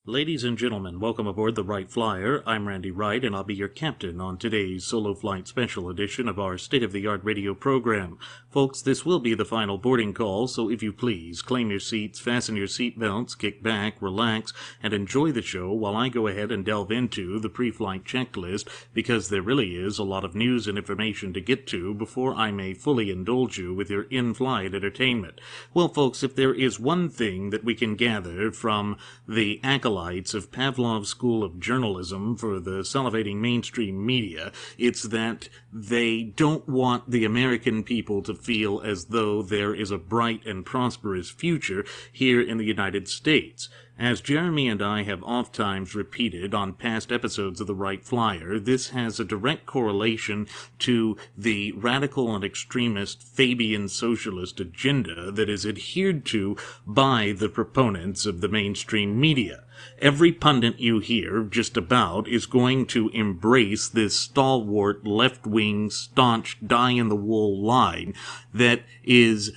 Ladies and gentlemen, welcome aboard the Wright Flyer. I'm Randy Wright, and I'll be your captain on today's solo flight special edition of our state-of-the-art radio program. Folks, this will be the final boarding call, so if you please, claim your seats, fasten your seat belts, kick back, relax, and enjoy the show while I go ahead and delve into the pre-flight checklist, because there really is a lot of news and information to get to before I may fully indulge you with your in-flight entertainment. Well, folks, if there is one thing that we can gather from the acolytes of Pavlov's School of Journalism for the salivating mainstream media, it's that they don't want the American people to feel as though there is a bright and prosperous future here in the United States. As Jeremy and I have oft-times repeated on past episodes of the Wright Flyer, this has a direct correlation to the radical and extremist Fabian socialist agenda that is adhered to by the proponents of the mainstream media. Every pundit you hear, just about, is going to embrace this stalwart, left-wing, staunch, die-in-the-wool line that is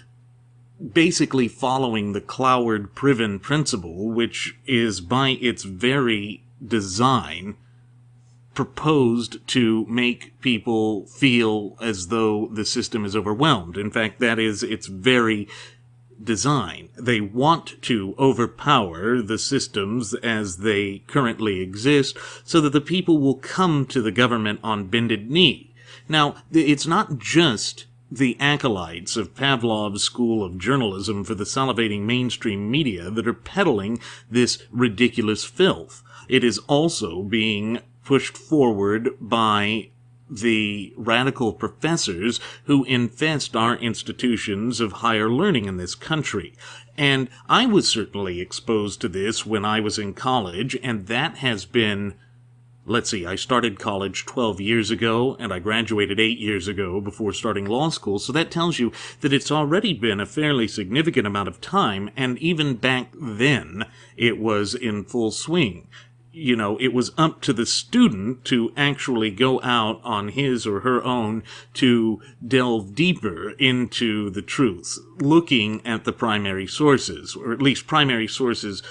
basically following the Cloward Priven principle, which is by its very design proposed to make people feel as though the system is overwhelmed. In fact, that is its very design. They want to overpower the systems as they currently exist so that the people will come to the government on bended knee. Now, it's not just the acolytes of Pavlov's School of Journalism for the salivating mainstream media that are peddling this ridiculous filth. It is also being pushed forward by the radical professors who infest our institutions of higher learning in this country. And I was certainly exposed to this when I was in college, and that has been, let's see, I started college 12 years ago, and I graduated 8 years ago before starting law school, so that tells you that it's already been a fairly significant amount of time, and even back then, it was in full swing. You know, it was up to the student to actually go out on his or her own to delve deeper into the truth, looking at the primary sources, or at least primary sources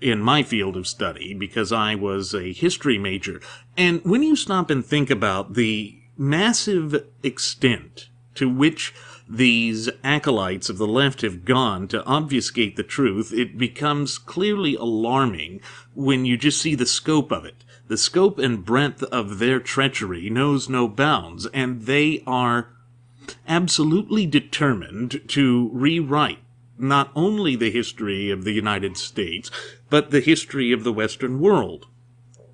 in my field of study, because I was a history major. And when you stop and think about the massive extent to which these acolytes of the left have gone to obfuscate the truth, it becomes clearly alarming when you just see the scope of it. The scope and breadth of their treachery knows no bounds, and they are absolutely determined to rewrite not only the history of the United States, but the history of the Western world.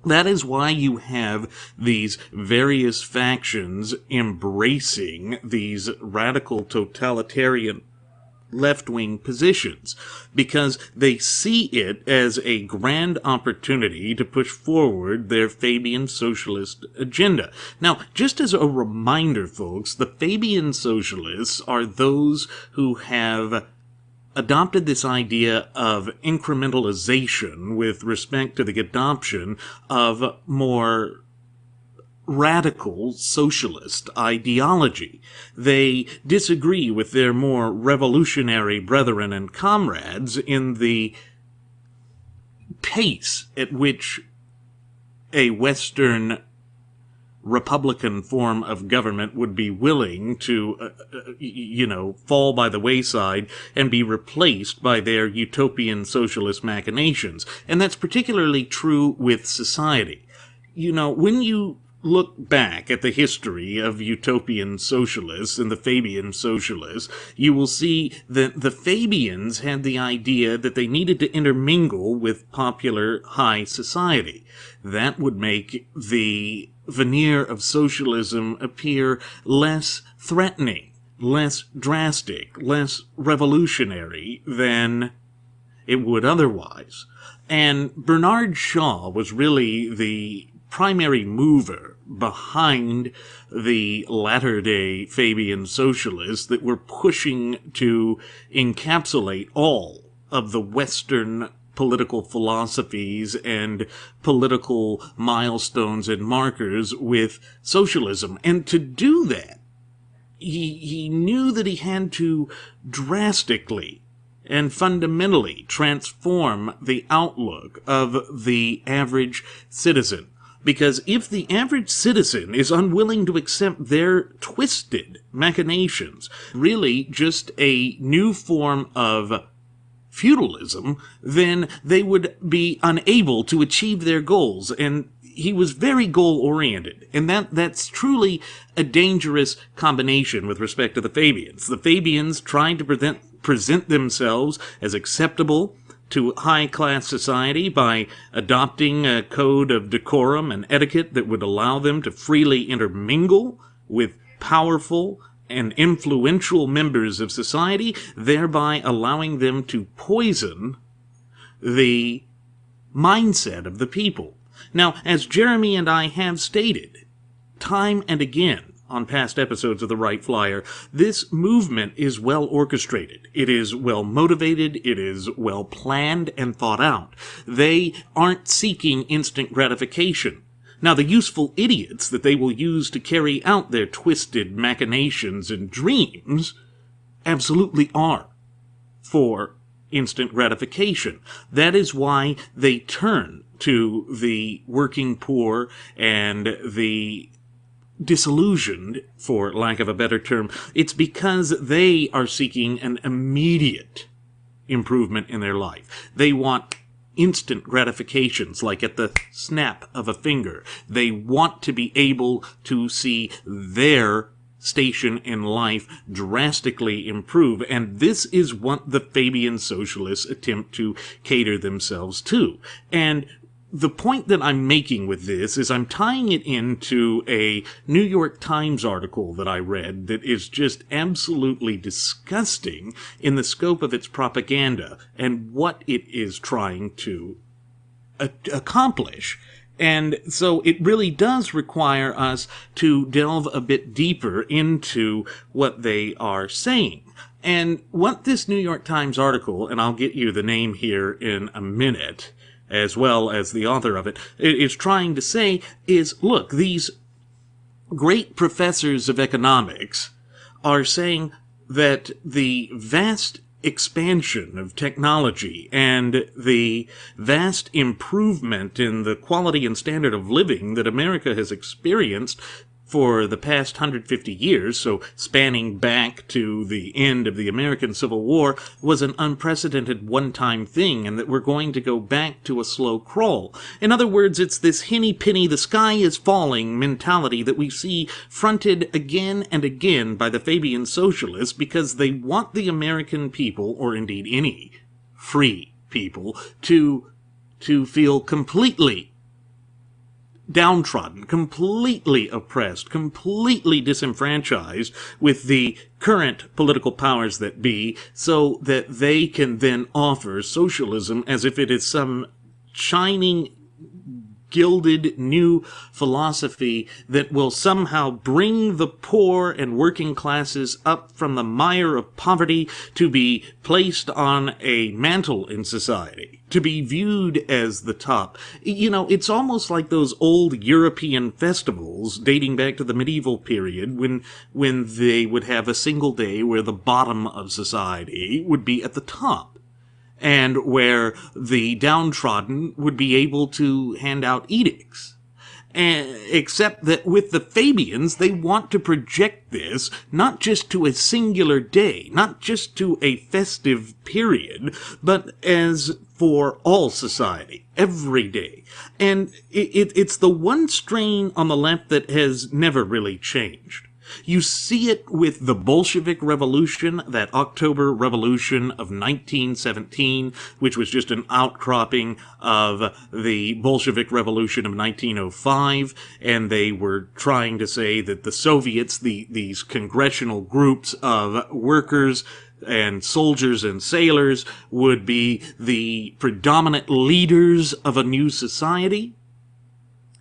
That is why you have these various factions embracing these radical totalitarian left-wing positions, because they see it as a grand opportunity to push forward their Fabian socialist agenda. Now, just as a reminder, folks, the Fabian socialists are those who have adopted this idea of incrementalization with respect to the adoption of more radical socialist ideology. They disagree with their more revolutionary brethren and comrades in the pace at which a Western Republican form of government would be willing to, fall by the wayside and be replaced by their utopian socialist machinations. And that's particularly true with society. You know, when you look back at the history of utopian socialists and the Fabian socialists, you will see that the Fabians had the idea that they needed to intermingle with popular high society. That would make the veneer of socialism appear less threatening, less drastic, less revolutionary than it would otherwise. And Bernard Shaw was really the primary mover behind the latter-day Fabian socialists that were pushing to encapsulate all of the Western political philosophies and political milestones and markers with socialism. And to do that, he knew that he had to drastically and fundamentally transform the outlook of the average citizen. Because if the average citizen is unwilling to accept their twisted machinations, really just a new form of feudalism, then they would be unable to achieve their goals. And he was very goal-oriented, and that's truly a dangerous combination with respect to the Fabians. The Fabians tried to present themselves as acceptable to high-class society by adopting a code of decorum and etiquette that would allow them to freely intermingle with powerful and influential members of society, thereby allowing them to poison the mindset of the people. Now, as Jeremy and I have stated time and again on past episodes of the Wright Flyer, this movement is well orchestrated. It is well motivated. It is well planned and thought out. They aren't seeking instant gratification. Now, the useful idiots that they will use to carry out their twisted machinations and dreams absolutely are for instant gratification. That is why they turn to the working poor and the disillusioned, for lack of a better term. It's because they are seeking an immediate improvement in their life. They want instant gratifications, like at the snap of a finger. They want to be able to see their station in life drastically improve, and this is what the Fabian socialists attempt to cater themselves to. And the point that I'm making with this is I'm tying it into a New York Times article that I read that is just absolutely disgusting in the scope of its propaganda and what it is trying to accomplish. And so it really does require us to delve a bit deeper into what they are saying. And what this New York Times article, and I'll get you the name here in a minute, as well as the author of it, is trying to say is, look, these great professors of economics are saying that the vast expansion of technology and the vast improvement in the quality and standard of living that America has experienced for the past 150 years, so spanning back to the end of the American Civil War, was an unprecedented one-time thing, and that we're going to go back to a slow crawl. In other words, it's this henny-penny, the sky is falling mentality that we see fronted again and again by the Fabian socialists, because they want the American people, or indeed any free people, to feel completely downtrodden, completely oppressed, completely disenfranchised with the current political powers that be, so that they can then offer socialism as if it is some shining, gilded new philosophy that will somehow bring the poor and working classes up from the mire of poverty to be placed on a mantle in society, to be viewed as the top. You know, it's almost like those old European festivals dating back to the medieval period when they would have a single day where the bottom of society would be at the top, and where the downtrodden would be able to hand out edicts. Except that with the Fabians, they want to project this not just to a singular day, not just to a festive period, but as for all society, every day. And it's the one strain on the left that has never really changed. You see it with the Bolshevik Revolution, that October Revolution of 1917, which was just an outcropping of the Bolshevik Revolution of 1905, and they were trying to say that the Soviets, these congressional groups of workers and soldiers and sailors, would be the predominant leaders of a new society.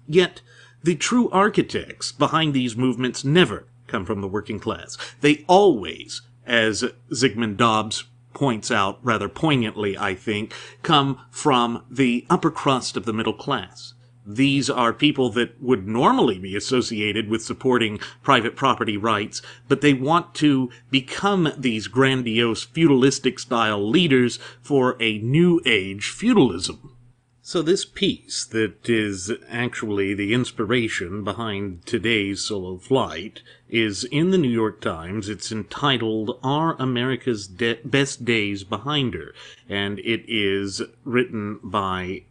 Yet, the true architects behind these movements never come from the working class. They always, as Zygmunt Dobbs points out rather poignantly, I think, come from the upper crust of the middle class. These are people that would normally be associated with supporting private property rights, but they want to become these grandiose feudalistic-style leaders for a new age feudalism. So this piece that is actually the inspiration behind today's solo flight is in the New York Times. It's entitled, Are America's Best Days Behind Her? And it is written by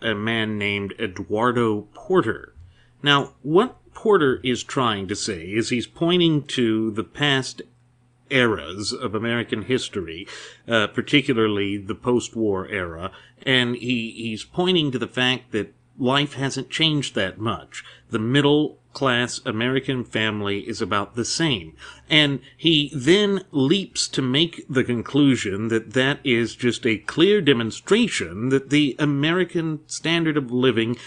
a man named Eduardo Porter. Now, what Porter is trying to say is he's pointing to the past eras of American history, particularly the post-war era, and he's pointing to the fact that life hasn't changed that much. The middle-class American family is about the same. And he then leaps to make the conclusion that that is just a clear demonstration that the American standard of living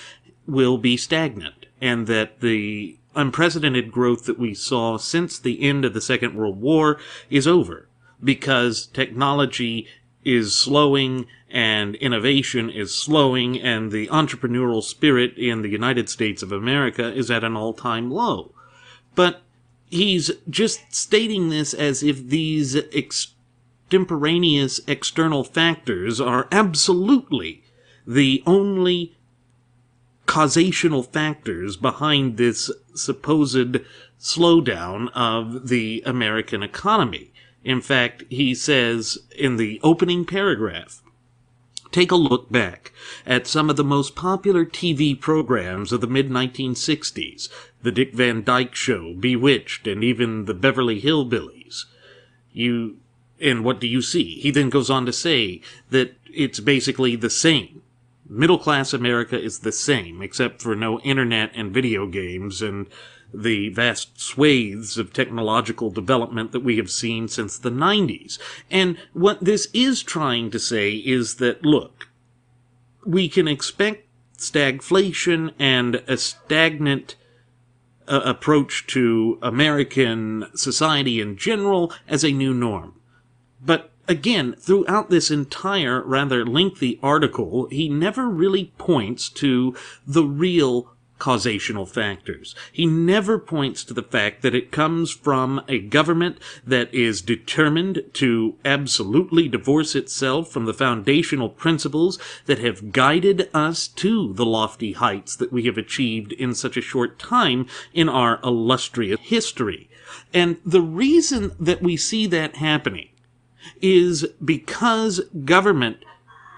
will be stagnant, and that the unprecedented growth that we saw since the end of the Second World War is over, because technology is slowing and innovation is slowing, and the entrepreneurial spirit in the United States of America is at an all-time low. But he's just stating this as if these extemporaneous external factors are absolutely the only causational factors behind this supposed slowdown of the American economy. In fact, he says in the opening paragraph, take a look back at some of the most popular TV programs of the mid-1960s, The Dick Van Dyke Show, Bewitched, and even the Beverly Hillbillies. And what do you see? He then goes on to say that it's basically the same. Middle-class America is the same, except for no internet and video games and the vast swathes of technological development that we have seen since the 90s. And what this is trying to say is that, look, we can expect stagflation and a stagnant approach to American society in general as a new norm. But again, throughout this entire rather lengthy article, he never really points to the real causational factors. He never points to the fact that it comes from a government that is determined to absolutely divorce itself from the foundational principles that have guided us to the lofty heights that we have achieved in such a short time in our illustrious history. And the reason that we see that happening is because government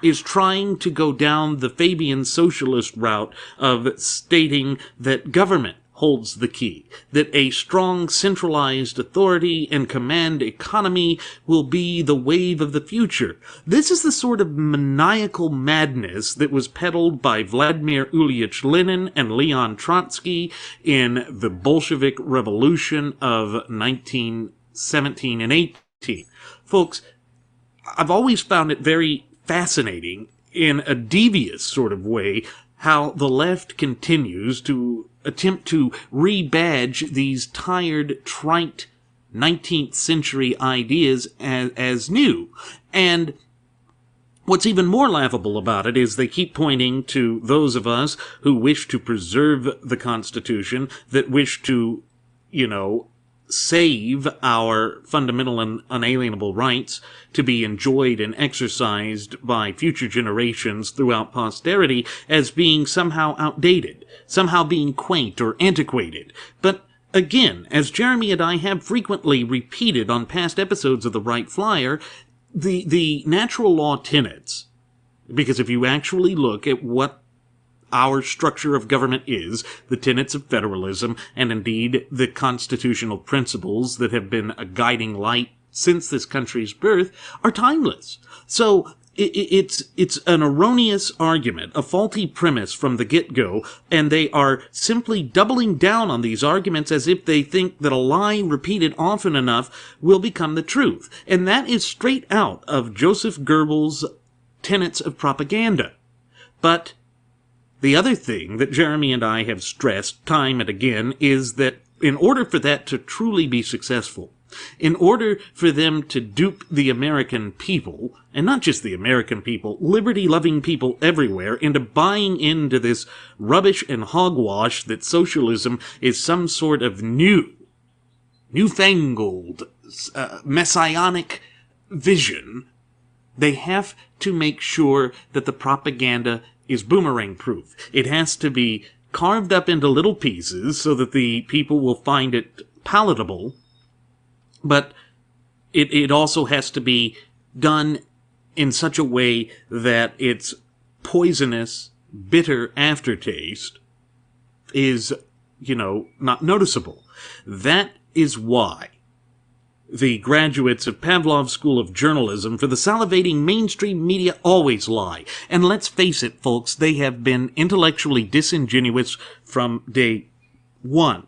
is trying to go down the Fabian socialist route of stating that government holds the key, that a strong centralized authority and command economy will be the wave of the future. This is the sort of maniacal madness that was peddled by Vladimir Ilyich Lenin and Leon Trotsky in the Bolshevik Revolution of 1917 and 18. Folks, I've always found it very fascinating, in a devious sort of way, how the left continues to attempt to rebadge these tired, trite 19th century ideas as new. And what's even more laughable about it is they keep pointing to those of us who wish to preserve the Constitution, that wish to, save our fundamental and unalienable rights to be enjoyed and exercised by future generations throughout posterity, as being somehow outdated, somehow being quaint or antiquated. But again, as Jeremy and I have frequently repeated on past episodes of the Wright Flyer, the natural law tenets, because if you actually look at what our structure of government is, the tenets of federalism, and indeed the constitutional principles that have been a guiding light since this country's birth, are timeless. So it's an erroneous argument, a faulty premise from the get-go, and they are simply doubling down on these arguments as if they think that a lie repeated often enough will become the truth. And that is straight out of Joseph Goebbels' tenets of propaganda. But the other thing that Jeremy and I have stressed time and again is that in order for that to truly be successful, in order for them to dupe the American people, and not just the American people, liberty-loving people everywhere, into buying into this rubbish and hogwash that socialism is some sort of newfangled, messianic vision. They have to make sure that the propaganda is boomerang-proof. It has to be carved up into little pieces so that the people will find it palatable, but it also has to be done in such a way that its poisonous, bitter aftertaste is, not noticeable. That is why the graduates of Pavlov's School of Journalism for the salivating mainstream media always lie. And let's face it, folks, they have been intellectually disingenuous from day one.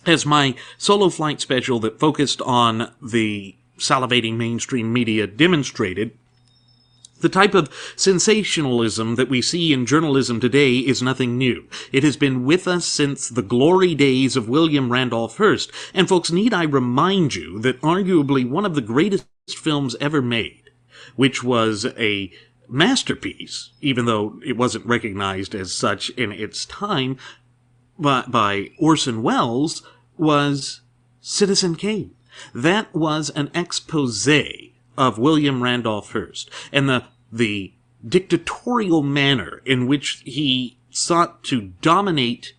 As my solo flight special that focused on the salivating mainstream media demonstrated, the type of sensationalism that we see in journalism today is nothing new. It has been with us since the glory days of William Randolph Hearst. And folks, need I remind you that arguably one of the greatest films ever made, which was a masterpiece, even though it wasn't recognized as such in its time, by Orson Welles, was Citizen Kane. That was an exposé of William Randolph Hearst, and the dictatorial manner in which he sought to dominate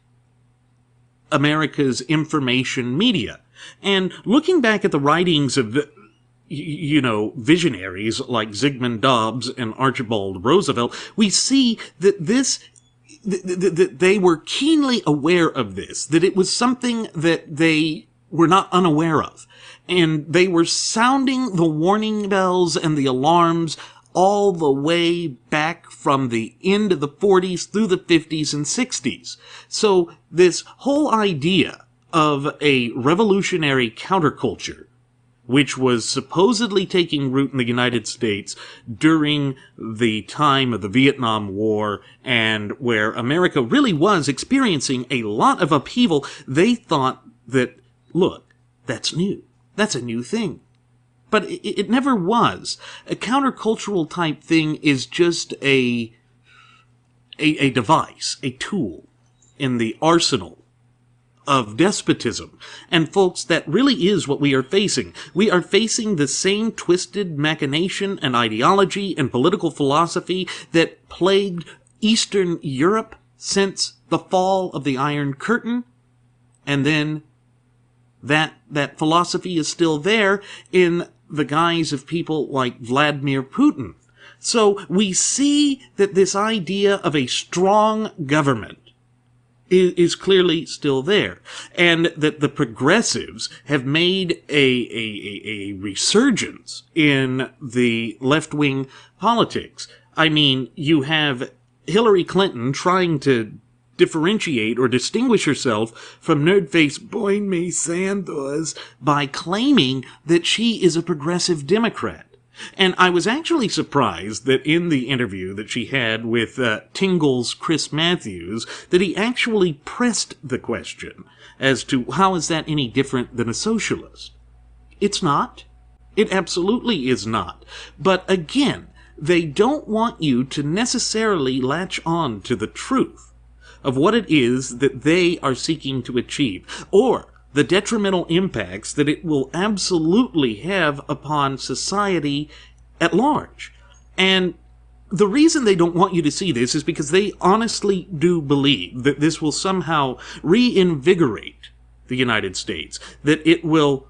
America's information media. And looking back at the writings of, visionaries like Zygmunt Dobbs and Archibald Roosevelt, we see that that they were keenly aware of this, that it was something that they were not unaware of. And they were sounding the warning bells and the alarms all the way back from the end of the 40s through the 50s and 60s. So this whole idea of a revolutionary counterculture, which was supposedly taking root in the United States during the time of the Vietnam War, and where America really was experiencing a lot of upheaval, they thought that, look, that's new. That's a new thing. But it never was. A countercultural type thing is just a device, a tool in the arsenal of despotism. And folks, that really is what we are facing. We are facing the same twisted machination and ideology and political philosophy that plagued Eastern Europe since the fall of the Iron Curtain, and then that philosophy is still there in the guise of people like Vladimir Putin. So we see that this idea of a strong government is clearly still there, and that the progressives have made a resurgence in the left-wing politics. I mean, you have Hillary Clinton trying to differentiate or distinguish herself from nerd-face Bernie Sanders by claiming that she is a progressive Democrat. And I was actually surprised that in the interview that she had with Tingle's Chris Matthews, that he actually pressed the question as to how is that any different than a socialist. It's not. It absolutely is not. But again, they don't want you to necessarily latch on to the truth of what it is that they are seeking to achieve, or the detrimental impacts that it will absolutely have upon society at large. And the reason they don't want you to see this is because they honestly do believe that this will somehow reinvigorate the United States, that it will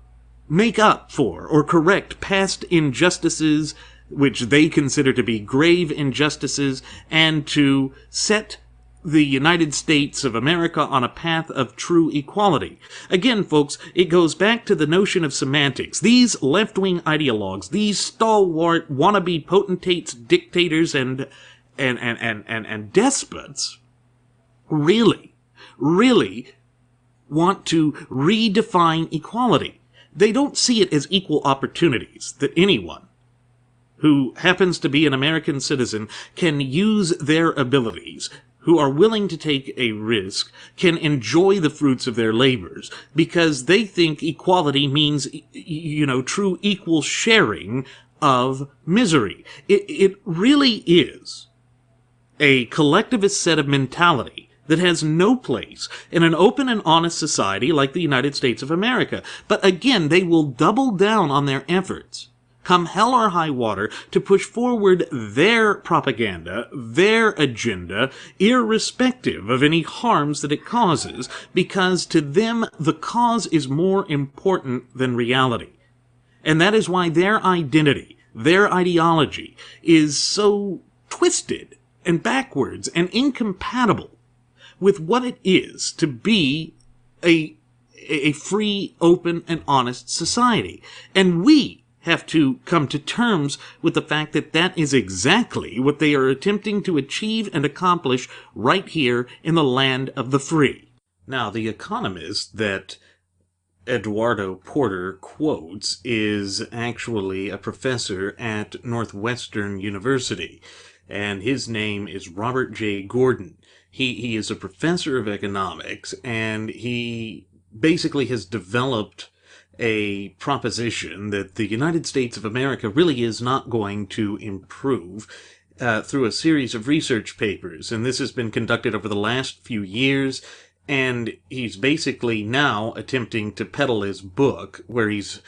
make up for or correct past injustices, which they consider to be grave injustices, and to set the United States of America on a path of true equality. Again, folks, it goes back to the notion of semantics. These left-wing ideologues, these stalwart wannabe potentates, dictators, and despots really want to redefine equality. They don't see it as equal opportunities, that anyone who happens to be an American citizen can use their abilities who are willing to take a risk can enjoy the fruits of their labors because they think equality means, true equal sharing of misery. It really is a collectivist set of mentality that has no place in an open and honest society like the United States of America. But again, they will double down on their efforts, come hell or high water, to push forward their propaganda, their agenda, irrespective of any harms that it causes, because to them the cause is more important than reality. And that is why their identity, their ideology, is so twisted and backwards and incompatible with what it is to be a free, open, and honest society. And we have to come to terms with the fact that that is exactly what they are attempting to achieve and accomplish right here in the land of the free. Now, the economist that Eduardo Porter quotes is actually a professor at Northwestern University, and his name is Robert J. Gordon. He is a professor of economics, and he basically has developed a proposition that the United States of America really is not going to improve through a series of research papers. And this has been conducted over the last few years, and he's basically now attempting to peddle his book, where he's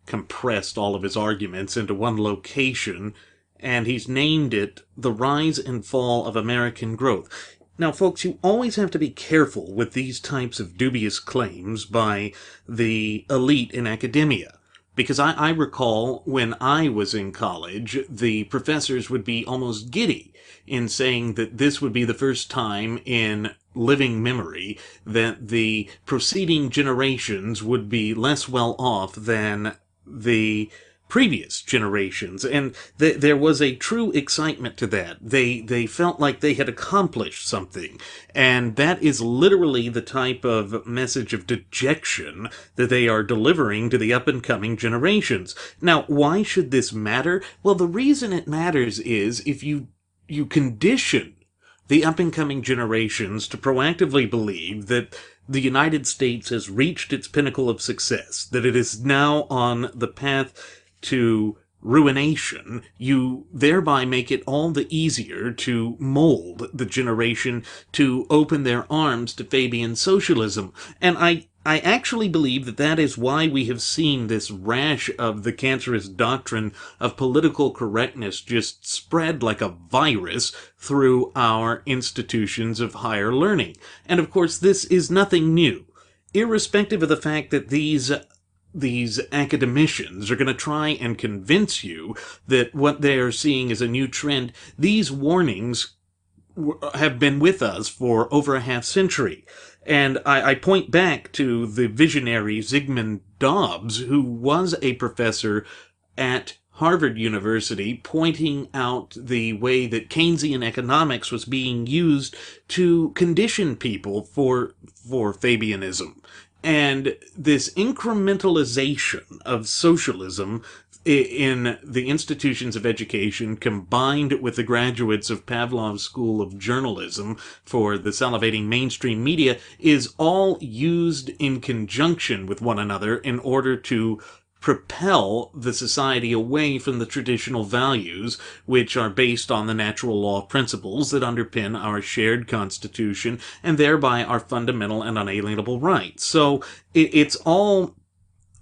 compressed all of his arguments into one location, and he's named it The Rise and Fall of American Growth. Now, folks, you always have to be careful with these types of dubious claims by the elite in academia. Because I recall when I was in college, the professors would be almost giddy in saying that this would be the first time in living memory that the preceding generations would be less well off than the previous generations, and there was a true excitement to that. They felt like they had accomplished something, and that is literally the type of message of dejection that they are delivering to the up-and-coming generations. Now, why should this matter? Well, the reason it matters is if you condition the up-and-coming generations to proactively believe that the United States has reached its pinnacle of success, that it is now on the path to ruination, you thereby make it all the easier to mold the generation to open their arms to Fabian socialism. And I actually believe that that is why we have seen this rash of the cancerous doctrine of political correctness just spread like a virus through our institutions of higher learning. And of course, this is nothing new. Irrespective of the fact that these academicians are going to try and convince you that what they are seeing is a new trend, these warnings have been with us for over a half century. And I point back to the visionary Zygmunt Dobbs, who was a professor at Harvard University, pointing out the way that Keynesian economics was being used to condition people for Fabianism. And this incrementalization of socialism in the institutions of education, combined with the graduates of Pavlov's School of Journalism for the salivating mainstream media, is all used in conjunction with one another in order to propel the society away from the traditional values which are based on the natural law principles that underpin our shared constitution and thereby our fundamental and unalienable rights. So it's all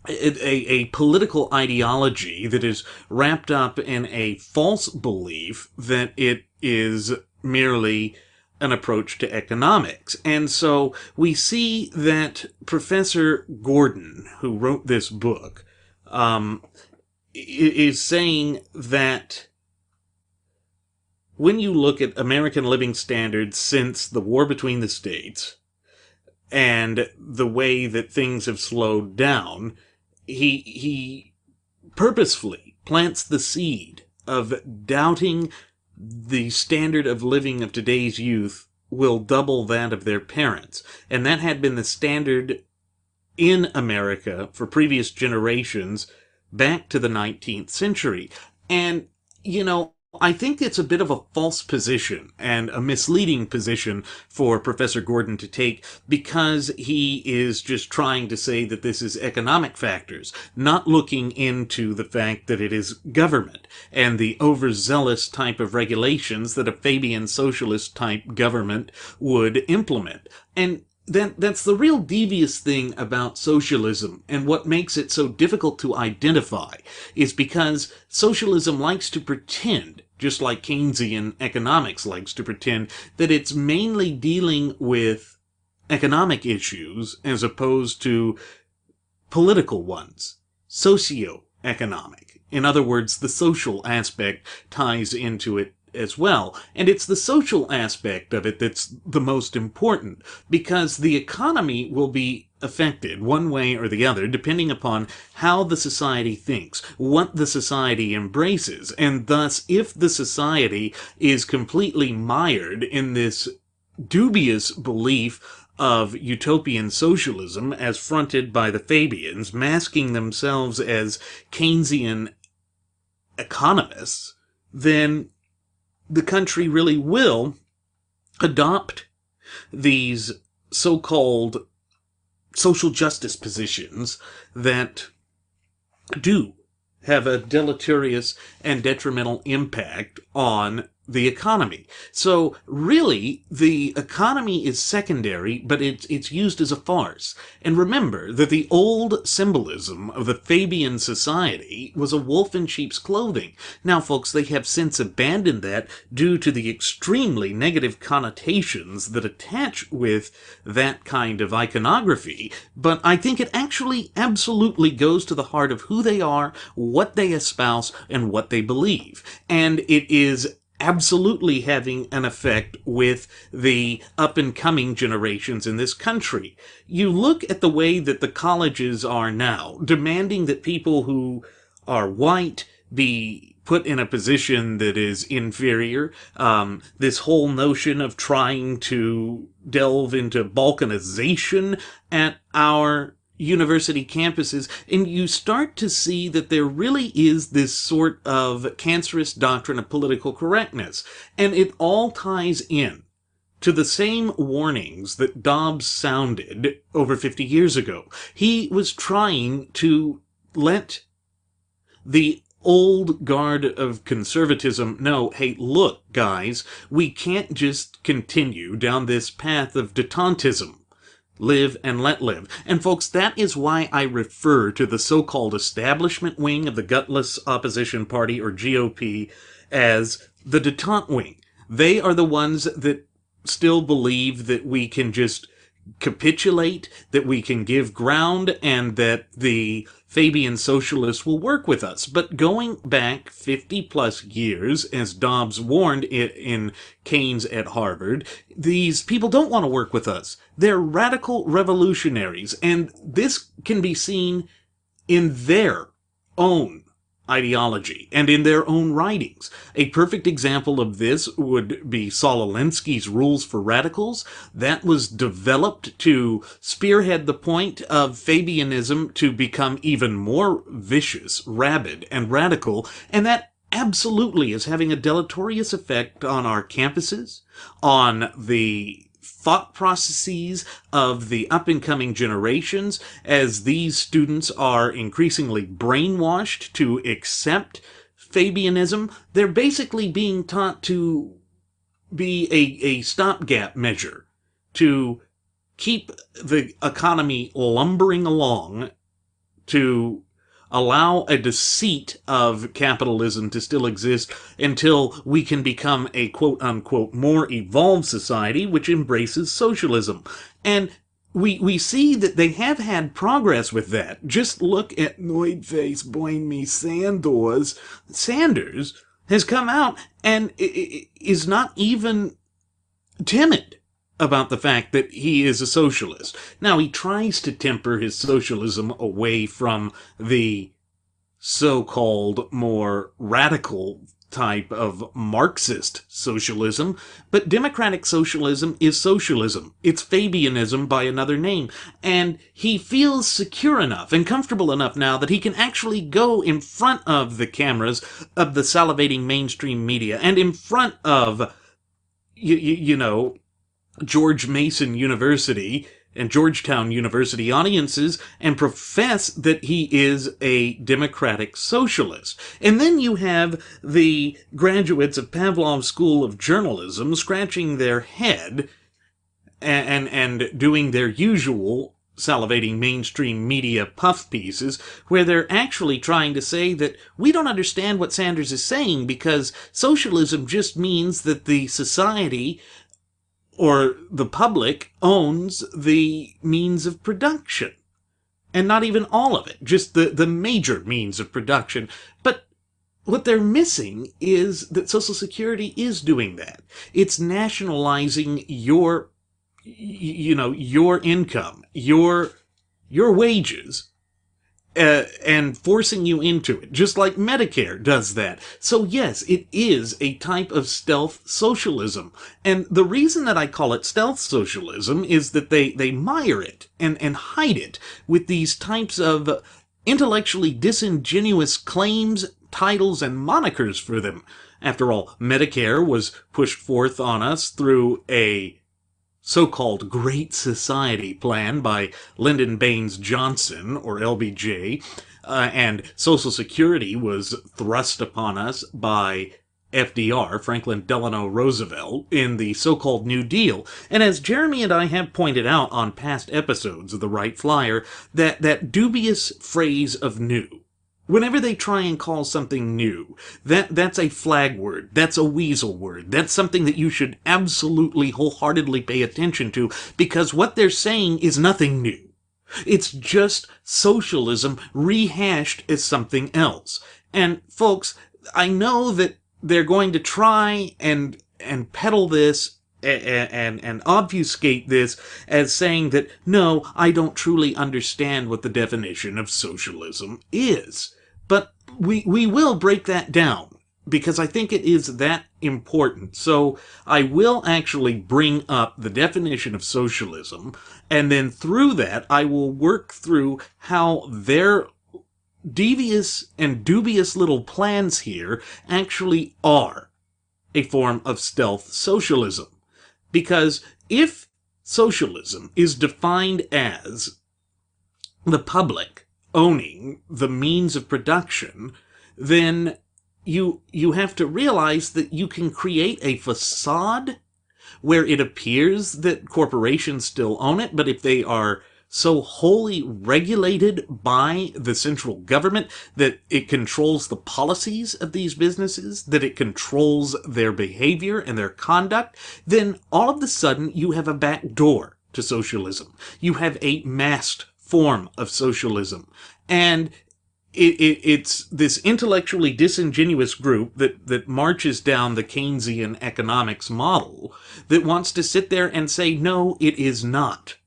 a political ideology that is wrapped up in a false belief that it is merely an approach to economics. And so we see that Professor Gordon, who wrote this book, is saying that when you look at American living standards since the war between the states and the way that things have slowed down, he purposefully plants the seed of doubting the standard of living of today's youth will double that of their parents. And that had been the standard in America for previous generations back to the 19th century. And, I think it's a bit of a false position and a misleading position for Professor Gordon to take because he is just trying to say that this is economic factors, not looking into the fact that it is government and the overzealous type of regulations that a Fabian socialist type government would implement. And that's the real devious thing about socialism, and what makes it so difficult to identify is because socialism likes to pretend, just like Keynesian economics likes to pretend, that it's mainly dealing with economic issues as opposed to political ones, socio-economic. In other words, the social aspect ties into it as well. And it's the social aspect of it that's the most important, because the economy will be affected one way or the other depending upon how the society thinks, what the society embraces, and thus if the society is completely mired in this dubious belief of utopian socialism as fronted by the Fabians, masking themselves as Keynesian economists, then the country really will adopt these so-called social justice positions that do have a deleterious and detrimental impact on the economy. So really, the economy is secondary, but it's used as a farce. And remember that the old symbolism of the Fabian society was a wolf in sheep's clothing. Now, folks, they have since abandoned that due to the extremely negative connotations that attach with that kind of iconography, but I think it actually absolutely goes to the heart of who they are, what they espouse, and what they believe. And it is absolutely having an effect with the up-and-coming generations in this country. You look at the way that the colleges are now, demanding that people who are white be put in a position that is inferior. This whole notion of trying to delve into balkanization at our university campuses, and you start to see that there really is this sort of cancerous doctrine of political correctness. And it all ties in to the same warnings that Dobbs sounded over 50 years ago. He was trying to let the old guard of conservatism know, hey, look, guys, we can't just continue down this path of détentism. Live and let live. And folks, that is why I refer to the so-called establishment wing of the gutless opposition party, or GOP, as the détente wing. They are the ones that still believe that we can just capitulate, that we can give ground, and that the Fabian socialists will work with us. But going back 50 plus years, as Dobbs warned in Keynes at Harvard, these people don't want to work with us. They're radical revolutionaries, and this can be seen in their own ideology and in their own writings. A perfect example of this would be Saul Alinsky's Rules for Radicals. That was developed to spearhead the point of Fabianism to become even more vicious, rabid, and radical, and that absolutely is having a deleterious effect on our campuses, on the thought processes of the up-and-coming generations, as these students are increasingly brainwashed to accept Fabianism. They're basically being taught to be a stopgap measure to keep the economy lumbering along, to allow a deceit of capitalism to still exist until we can become a quote-unquote more evolved society which embraces socialism. And we see that they have had progress with that. Just look at Noidface Boing Me Sanders. Sanders has come out and is not even timid about the fact that he is a socialist. Now, he tries to temper his socialism away from the so-called more radical type of Marxist socialism, but democratic socialism is socialism. It's Fabianism by another name. And he feels secure enough and comfortable enough now that he can actually go in front of the cameras of the salivating mainstream media and in front of, you know, George Mason University and Georgetown University audiences and profess that he is a democratic socialist. And then you have the graduates of Pavlov's School of Journalism scratching their head and doing their usual salivating mainstream media puff pieces, where they're actually trying to say that we don't understand what Sanders is saying because socialism just means that the society or the public owns the means of production. And not even all of it, just the major means of production. But what they're missing is that Social Security is doing that. It's nationalizing your income, your wages, and forcing you into it, just like Medicare does that. So yes, it is a type of stealth socialism. And the reason that I call it stealth socialism is that they mire it and hide it with these types of intellectually disingenuous claims, titles, and monikers for them. After all, Medicare was pushed forth on us through a so-called Great Society plan by Lyndon Baines Johnson, or LBJ, and Social Security was thrust upon us by FDR, Franklin Delano Roosevelt, in the so-called New Deal. And as Jeremy and I have pointed out on past episodes of the Wright Flyer, that dubious phrase of new, whenever they try and call something new, that's a flag word, that's a weasel word, that's something that you should absolutely wholeheartedly pay attention to, because what they're saying is nothing new. It's just socialism rehashed as something else. And folks, I know that they're going to try and peddle this and obfuscate this as saying that, no, I don't truly understand what the definition of socialism is. But we will break that down, because I think it is that important. So I will actually bring up the definition of socialism, and then through that I will work through how their devious and dubious little plans here actually are a form of stealth socialism. Because if socialism is defined as the public owning the means of production, then you have to realize that you can create a facade where it appears that corporations still own it, but if they are so wholly regulated by the central government that it controls the policies of these businesses, that it controls their behavior and their conduct, then all of a sudden you have a back door to socialism. You have a masked form of socialism. And it's this intellectually disingenuous group that marches down the Keynesian economics model that wants to sit there and say, no, it is not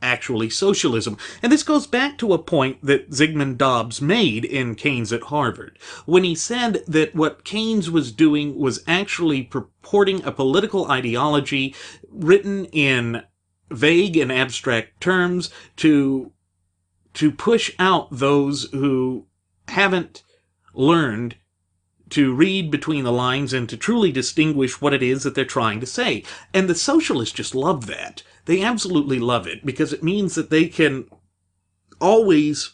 actually socialism. And this goes back to a point that Zygmunt Dobbs made in Keynes at Harvard, when he said that what Keynes was doing was actually purporting a political ideology written in vague and abstract terms to push out those who haven't learned to read between the lines and to truly distinguish what it is that they're trying to say. And the socialists just love that. They absolutely love it, because it means that they can always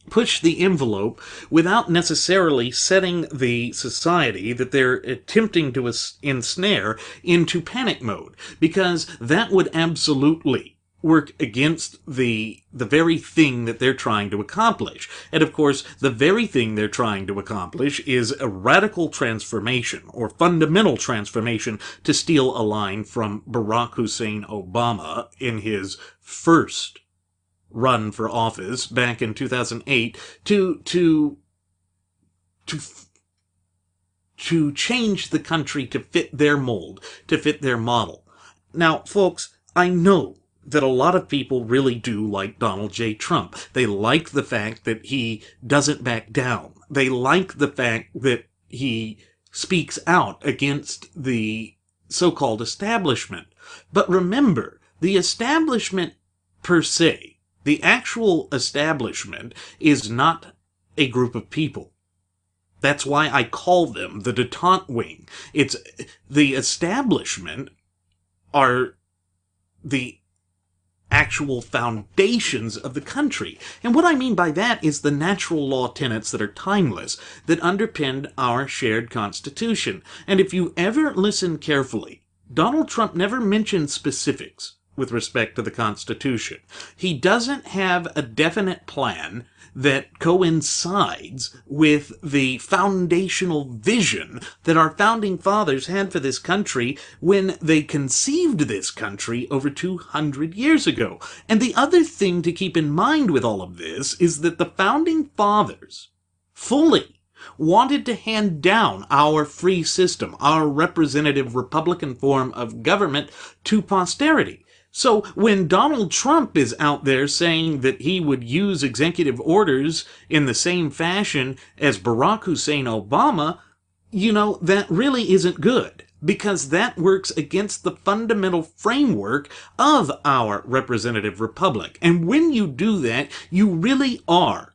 push the envelope without necessarily setting the society that they're attempting to ensnare into panic mode, because that would absolutely work against the very thing that they're trying to accomplish. And of course, the very thing they're trying to accomplish is a radical transformation, or fundamental transformation, to steal a line from Barack Hussein Obama in his first run for office back in 2008, to change the country to fit their mold, to fit their model. Now, folks, I know that a lot of people really do like Donald J. Trump. They like the fact that he doesn't back down. They like the fact that he speaks out against the so-called establishment. But remember, the establishment per se, the actual establishment, is not a group of people. That's why I call them the detente wing. It's the establishment are the actual foundations of the country. And what I mean by that is the natural law tenets that are timeless, that underpin our shared Constitution. And if you ever listen carefully, Donald Trump never mentioned specifics with respect to the Constitution. He doesn't have a definite plan that coincides with the foundational vision that our founding fathers had for this country when they conceived this country over 200 years ago. And the other thing to keep in mind with all of this is that the founding fathers fully wanted to hand down our free system, our representative Republican form of government, to posterity. So when Donald Trump is out there saying that he would use executive orders in the same fashion as Barack Hussein Obama, that really isn't good, because that works against the fundamental framework of our representative republic. And when you do that, you really are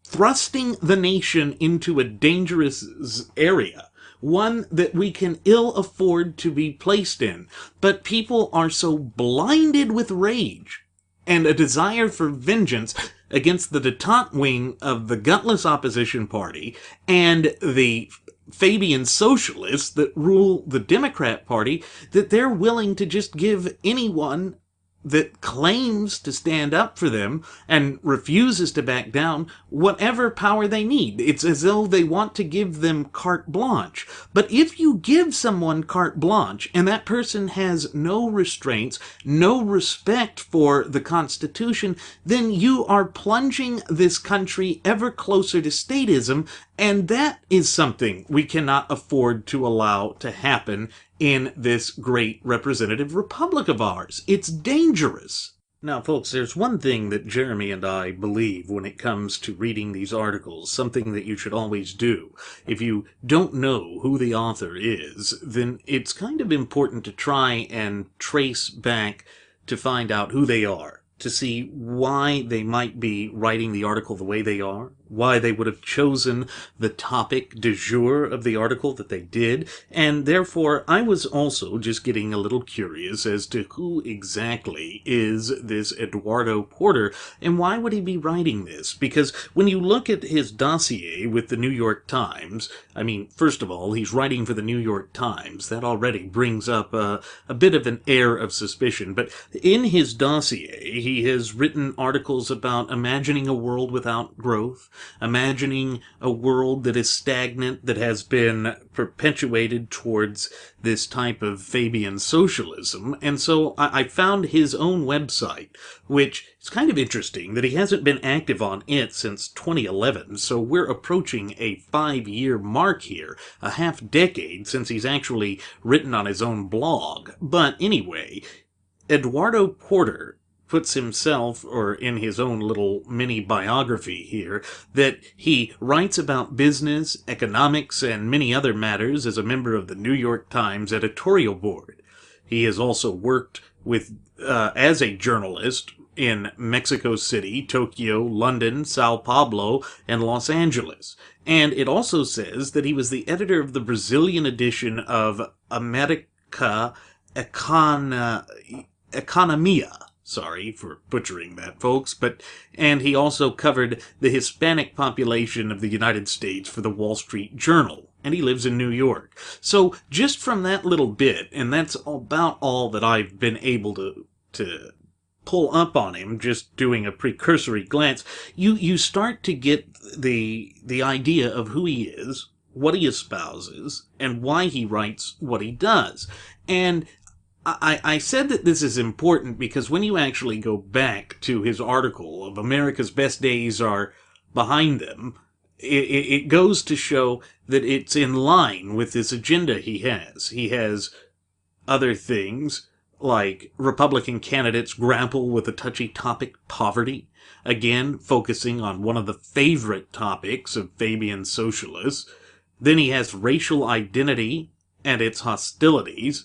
thrusting the nation into a dangerous area, one that we can ill afford to be placed in. But people are so blinded with rage and a desire for vengeance against the detente wing of the gutless opposition party and the Fabian Socialists that rule the Democrat Party, that they're willing to just give anyone that claims to stand up for them and refuses to back down whatever power they need. It's as though they want to give them carte blanche. But if you give someone carte blanche and that person has no restraints, no respect for the Constitution, then you are plunging this country ever closer to statism, and that is something we cannot afford to allow to happen in this great representative republic of ours. It's dangerous. Now, folks, there's one thing that Jeremy and I believe when it comes to reading these articles, something that you should always do. If you don't know who the author is, then it's kind of important to try and trace back to find out who they are, to see why they might be writing the article the way they are, why they would have chosen the topic du jour of the article that they did, and therefore I was also just getting a little curious as to who exactly is this Eduardo Porter, and why would he be writing this? Because when you look at his dossier with the New York Times, I mean, first of all, he's writing for the New York Times. That already brings up a bit of an air of suspicion, but in his dossier, he has written articles about imagining a world without growth, imagining a world that is stagnant, that has been perpetuated towards this type of Fabian socialism. And so I found his own website, which is kind of interesting that he hasn't been active on it since 2011. So we're approaching a 5-year mark here, a half-decade since he's actually written on his own blog. But anyway, Eduardo Porter puts himself, or in his own little mini biography here, that he writes about business, economics, and many other matters as a member of the New York Times editorial board. He has also worked as a journalist in Mexico City, Tokyo, London, Sao Paulo, and Los Angeles. And it also says that he was the editor of the Brazilian edition of America Economia. Sorry for butchering that, folks, and he also covered the Hispanic population of the United States for the Wall Street Journal, and he lives in New York. So just from that little bit, and that's about all that I've been able to pull up on him, just doing a precursory glance, you start to get the idea of who he is, what he espouses, and why he writes what he does. And I said that this is important because when you actually go back to his article of America's Best Days Are Behind Them, it goes to show that it's in line with this agenda he has. He has other things like Republican candidates grapple with the touchy topic poverty, again focusing on one of the favorite topics of Fabian socialists. Then he has racial identity and its hostilities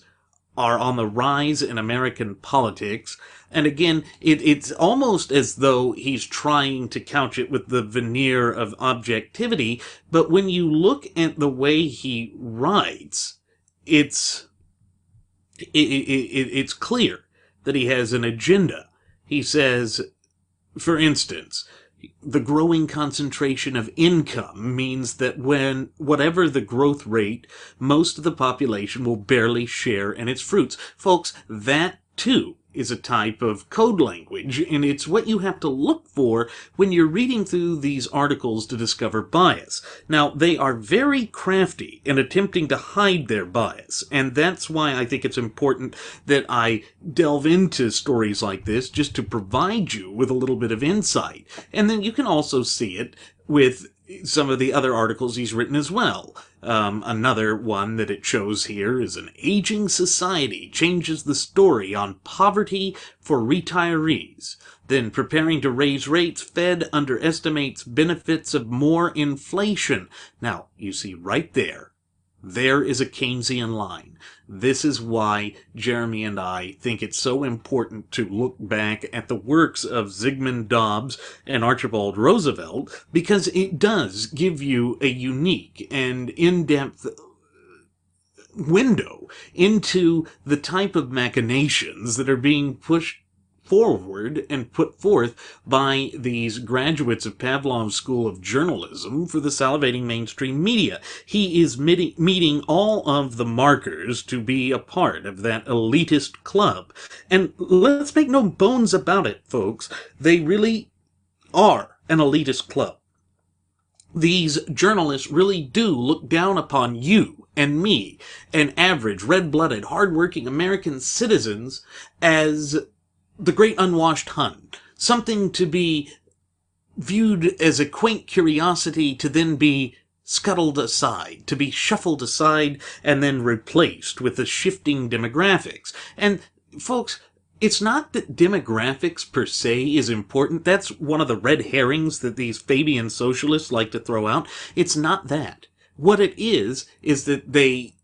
are on the rise in American politics. And again, it's almost as though he's trying to couch it with the veneer of objectivity. But when you look at the way he writes, it's it's clear that he has an agenda. He says, for instance, the growing concentration of income means that when whatever the growth rate, most of the population will barely share in its fruits. Folks, that too is a type of code language, and it's what you have to look for when you're reading through these articles to discover bias. Now, they are very crafty in attempting to hide their bias, and that's why I think it's important that I delve into stories like this just to provide you with a little bit of insight. And then you can also see it with some of the other articles he's written as well. Another one that it shows here is an aging society changes the story on poverty for retirees. Then preparing to raise rates, Fed underestimates benefits of more inflation. Now, you see right there, there is a Keynesian line. This is why Jeremy and I think it's so important to look back at the works of Zygmunt Dobbs and Archibald Roosevelt, because it does give you a unique and in-depth window into the type of machinations that are being pushed forward and put forth by these graduates of Pavlov's School of Journalism for the salivating mainstream media. He is meeting all of the markers to be a part of that elitist club. And let's make no bones about it, folks. They really are an elitist club. These journalists really do look down upon you and me, and average, red-blooded, hard-working American citizens, as the great unwashed Hun, something to be viewed as a quaint curiosity to then be scuttled aside, to be shuffled aside and then replaced with the shifting demographics. And folks, it's not that demographics per se is important. That's one of the red herrings that these Fabian socialists like to throw out. It's not that. What it is that they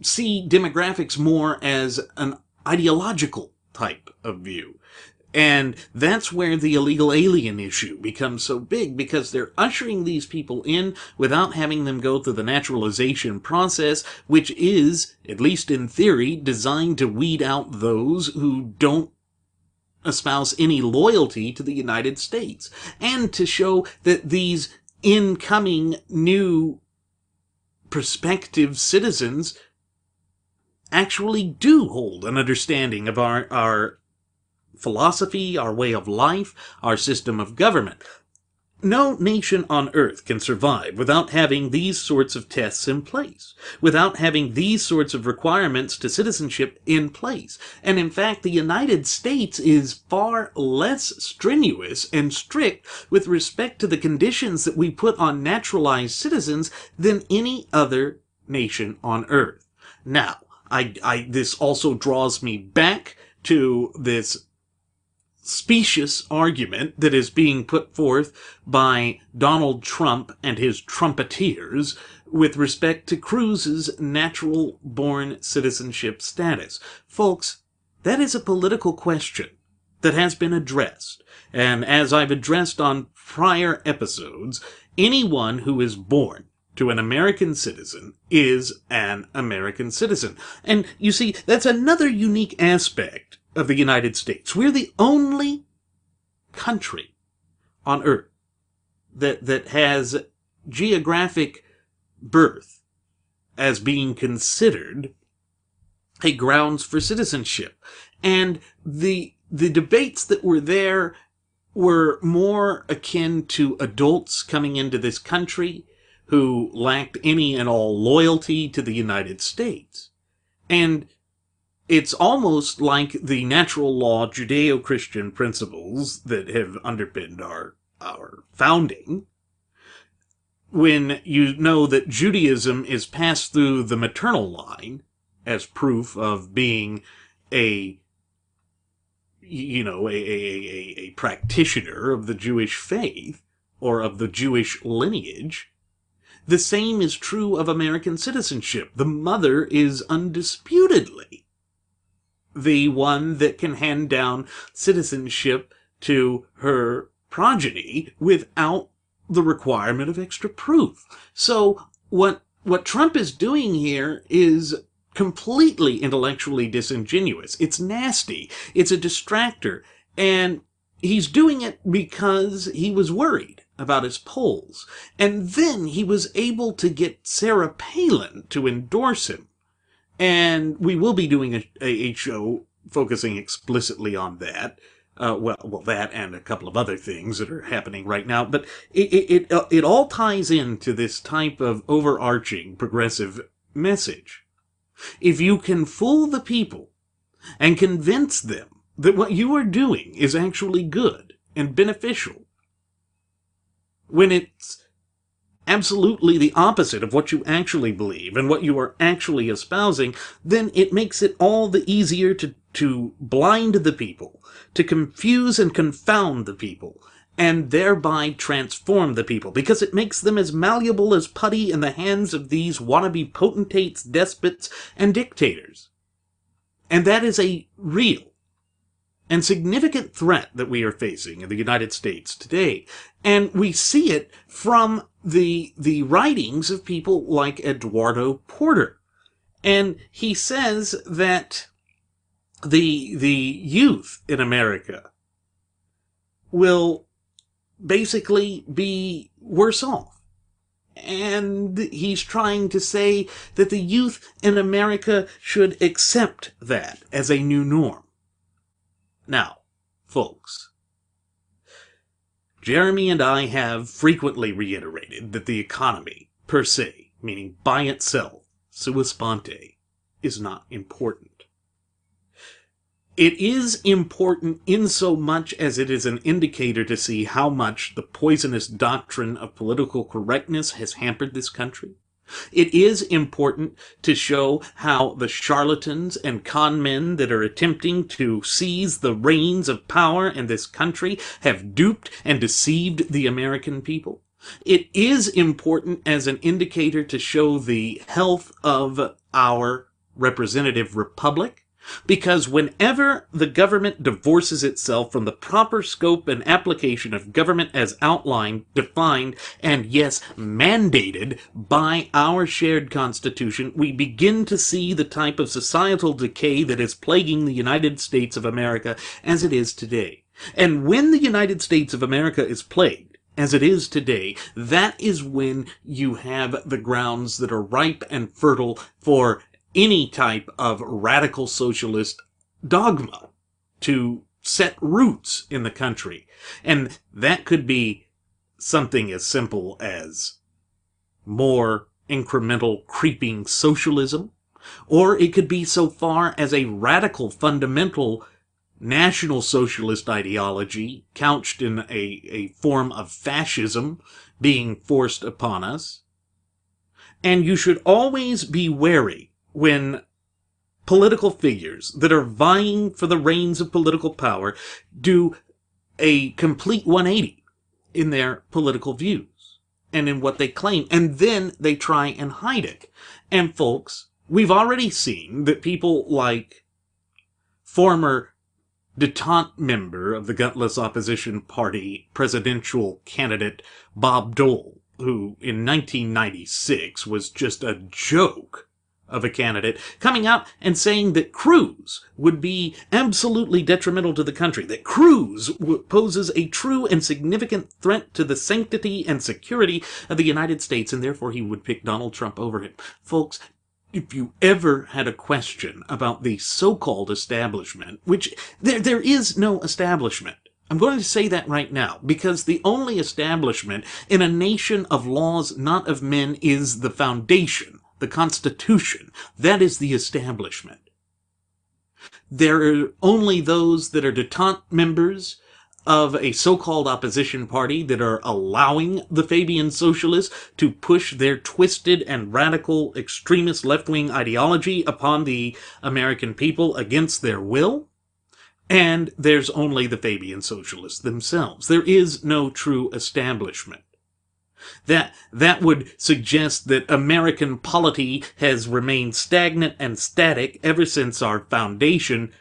see demographics more as an ideological type of view. And that's where the illegal alien issue becomes so big, because they're ushering these people in without having them go through the naturalization process, which is, at least in theory, designed to weed out those who don't espouse any loyalty to the United States, and to show that these incoming new prospective citizens actually do hold an understanding of our philosophy, our way of life, our system of government. No nation on earth can survive without having these sorts of tests in place, without having these sorts of requirements to citizenship in place. And in fact, the United States is far less strenuous and strict with respect to the conditions that we put on naturalized citizens than any other nation on earth. Now, this also draws me back to this specious argument that is being put forth by Donald Trump and his Trumpeteers with respect to Cruz's natural-born citizenship status. Folks, that is a political question that has been addressed. And as I've addressed on prior episodes, anyone who is born to an American citizen is an American citizen. And you see, that's another unique aspect of the United States. We're the only country on earth that has geographic birth as being considered a grounds for citizenship. And the debates that were there were more akin to adults coming into this country who lacked any and all loyalty to the United States. And it's almost like the natural law Judeo-Christian principles that have underpinned our founding, when you know that Judaism is passed through the maternal line as proof of being a practitioner of the Jewish faith or of the Jewish lineage. The same is true of American citizenship. The mother is undisputedly the one that can hand down citizenship to her progeny without the requirement of extra proof. So what Trump is doing here is completely intellectually disingenuous. It's nasty. It's a distractor. And he's doing it because he was worried about his polls. And then he was able to get Sarah Palin to endorse him. And we will be doing a show focusing explicitly on that. Well, that and a couple of other things that are happening right now. But it all ties into this type of overarching progressive message. If you can fool the people and convince them that what you are doing is actually good and beneficial, when it's absolutely the opposite of what you actually believe and what you are actually espousing, then it makes it all the easier to blind the people, to confuse and confound the people, and thereby transform the people, because it makes them as malleable as putty in the hands of these wannabe potentates, despots, and dictators. And that is a real and significant threat that we are facing in the United States today. And we see it from the writings of people like Eduardo Porter. And he says that the youth in America will basically be worse off. And he's trying to say that the youth in America should accept that as a new norm. Now, folks, Jeremy and I have frequently reiterated that the economy, per se, meaning by itself, sua sponte, is not important. It is important in so much as it is an indicator to see how much the poisonous doctrine of political correctness has hampered this country. It is important to show how the charlatans and con men that are attempting to seize the reins of power in this country have duped and deceived the American people. It is important as an indicator to show the health of our representative republic, because whenever the government divorces itself from the proper scope and application of government as outlined, defined, and yes, mandated by our shared Constitution, we begin to see the type of societal decay that is plaguing the United States of America as it is today. And when the United States of America is plagued, as it is today, that is when you have the grounds that are ripe and fertile for any type of radical socialist dogma to set roots in the country. And that could be something as simple as more incremental creeping socialism, or it could be so far as a radical fundamental National Socialist ideology couched in a form of fascism being forced upon us. And you should always be wary when political figures that are vying for the reins of political power do a complete 180 in their political views and in what they claim, and then they try and hide it. And folks, we've already seen that people like former detente member of the gutless opposition party presidential candidate Bob Dole, who in 1996 was just a joke of a candidate, coming out and saying that Cruz would be absolutely detrimental to the country, that Cruz poses a true and significant threat to the sanctity and security of the United States, and therefore he would pick Donald Trump over him. Folks, if you ever had a question about the so-called establishment, which there is no establishment, I'm going to say that right now, because the only establishment in a nation of laws, not of men, is the foundation, the Constitution. That is the establishment. There are only those that are detente members of a so-called opposition party that are allowing the Fabian Socialists to push their twisted and radical extremist left-wing ideology upon the American people against their will. And there's only the Fabian Socialists themselves. There is no true establishment. That would suggest that American polity has remained stagnant and static ever since our foundation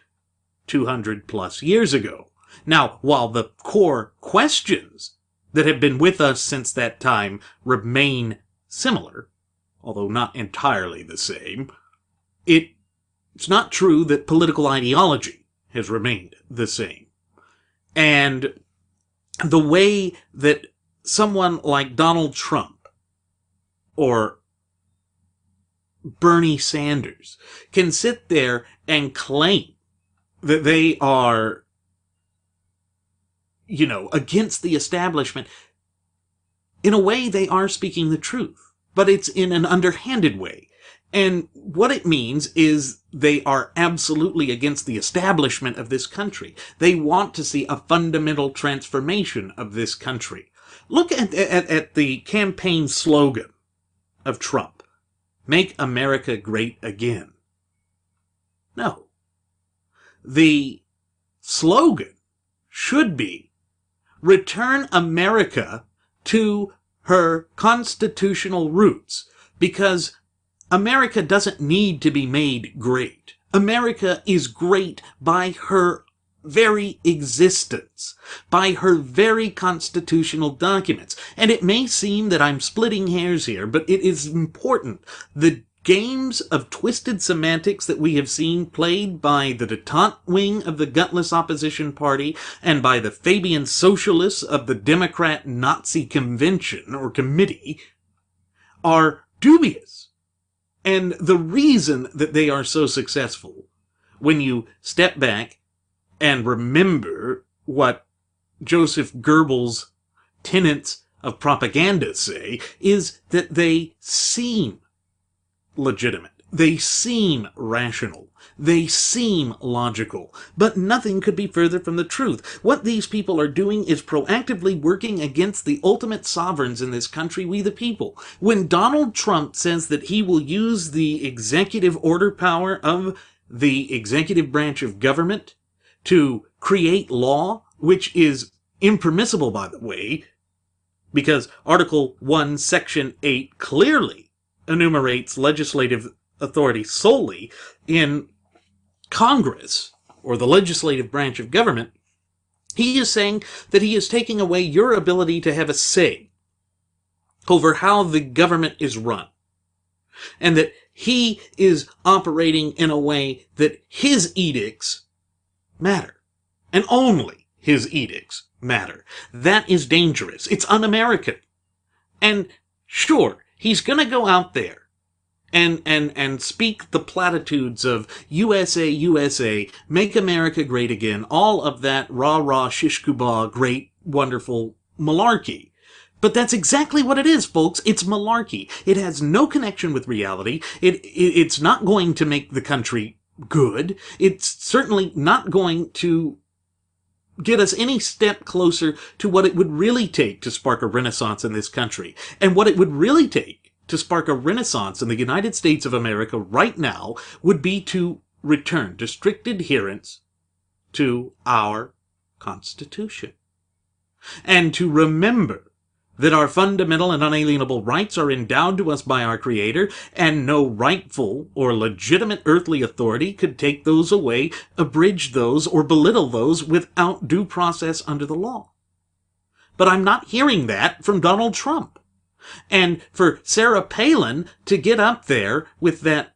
200 plus years ago. Now, while the core questions that have been with us since that time remain similar, although not entirely the same, it's not true that political ideology has remained the same. And the way that someone like Donald Trump or Bernie Sanders can sit there and claim that they are, against the establishment, in a way they are speaking the truth, but it's in an underhanded way. And what it means is they are absolutely against the establishment of this country. They want to see a fundamental transformation of this country. Look at the campaign slogan of Trump. Make America great again. No. The slogan should be return America to her constitutional roots, because America doesn't need to be made great. America is great by her very existence, by her very constitutional documents. And it may seem that I'm splitting hairs here, but it is important. The games of twisted semantics that we have seen played by the detente wing of the gutless opposition party and by the Fabian Socialists of the Democrat Nazi convention or committee are dubious. And the reason that they are so successful, when you step back and remember what Joseph Goebbels' tenets of propaganda say, is that they seem legitimate. They seem rational. They seem logical. But nothing could be further from the truth. What these people are doing is proactively working against the ultimate sovereigns in this country, we the people. When Donald Trump says that he will use the executive order power of the executive branch of government to create law, which is impermissible, by the way, because Article 1, Section 8 clearly enumerates legislative authority solely in Congress, or the legislative branch of government, he is saying that he is taking away your ability to have a say over how the government is run, and that he is operating in a way that his edicts matter, and only his edicts matter. That is dangerous. It's un-American. And sure, he's going to go out there and speak the platitudes of USA, USA, make America great again, all of that rah-rah, shish-kubah, great, wonderful malarkey. But that's exactly what it is, folks. It's malarkey. It has no connection with reality. It's not going to make the country good. It's certainly not going to get us any step closer to what it would really take to spark a renaissance in this country. And what it would really take to spark a renaissance in the United States of America right now would be to return to strict adherence to our Constitution. And to remember that our fundamental and unalienable rights are endowed to us by our Creator, and no rightful or legitimate earthly authority could take those away, abridge those, or belittle those without due process under the law. But I'm not hearing that from Donald Trump. And for Sarah Palin to get up there with that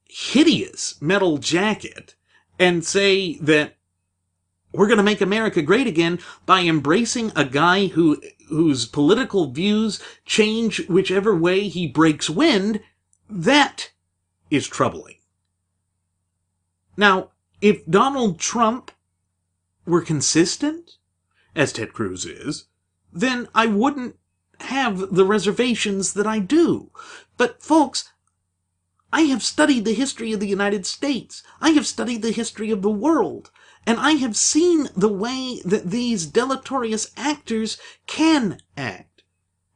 hideous metal jacket and say that we're going to make America great again by embracing a guy whose political views change whichever way he breaks wind, that is troubling. Now, if Donald Trump were consistent, as Ted Cruz is, then I wouldn't have the reservations that I do. But folks, I have studied the history of the United States. I have studied the history of the world. And I have seen the way that these deleterious actors can act.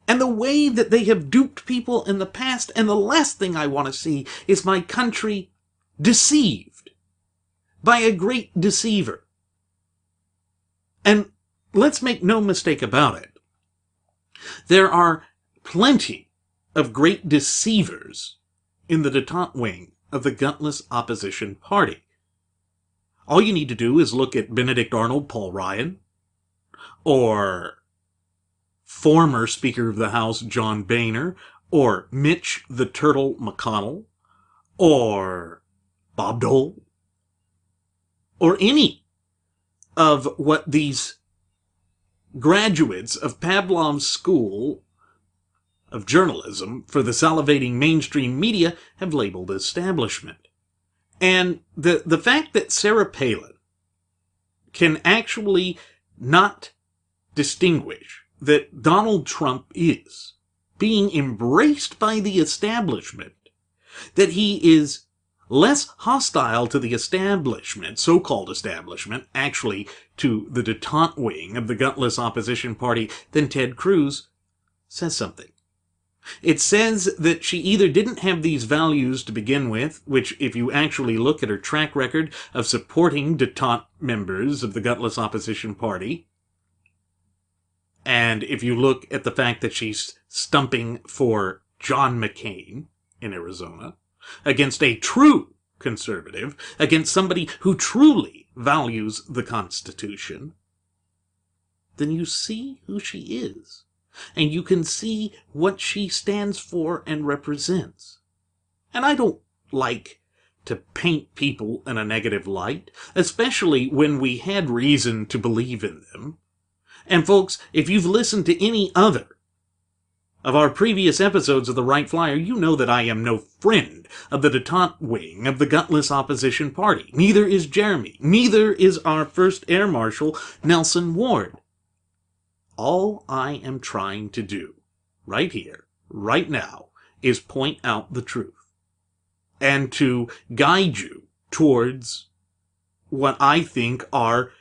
And the way that they have duped people in the past. And the last thing I want to see is my country deceived by a great deceiver. And let's make no mistake about it. There are plenty of great deceivers in the détente wing of the gutless opposition party. All you need to do is look at Benedict Arnold, Paul Ryan, or former Speaker of the House John Boehner, or Mitch the Turtle McConnell, or Bob Dole, or any of what these graduates of Pavlov's School of Journalism for the salivating mainstream media have labeled establishment. And the fact that Sarah Palin can actually not distinguish that Donald Trump is being embraced by the establishment, that he is less hostile to the establishment, so-called establishment, actually to the détente wing of the gutless opposition party, than Ted Cruz, says something. It says that she either didn't have these values to begin with, which if you actually look at her track record of supporting détente members of the gutless opposition party, and if you look at the fact that she's stumping for John McCain in Arizona, against a true conservative, against somebody who truly values the Constitution, then you see who she is. And you can see what she stands for and represents. And I don't like to paint people in a negative light, especially when we had reason to believe in them. And folks, if you've listened to any other of our previous episodes of the Wright Flyer, you know that I am no friend of the détente wing of the gutless opposition party. Neither is Jeremy. Neither is our first Air Marshal, Nelson Ward. All I am trying to do, right here, right now, is point out the truth. And to guide you towards what I think are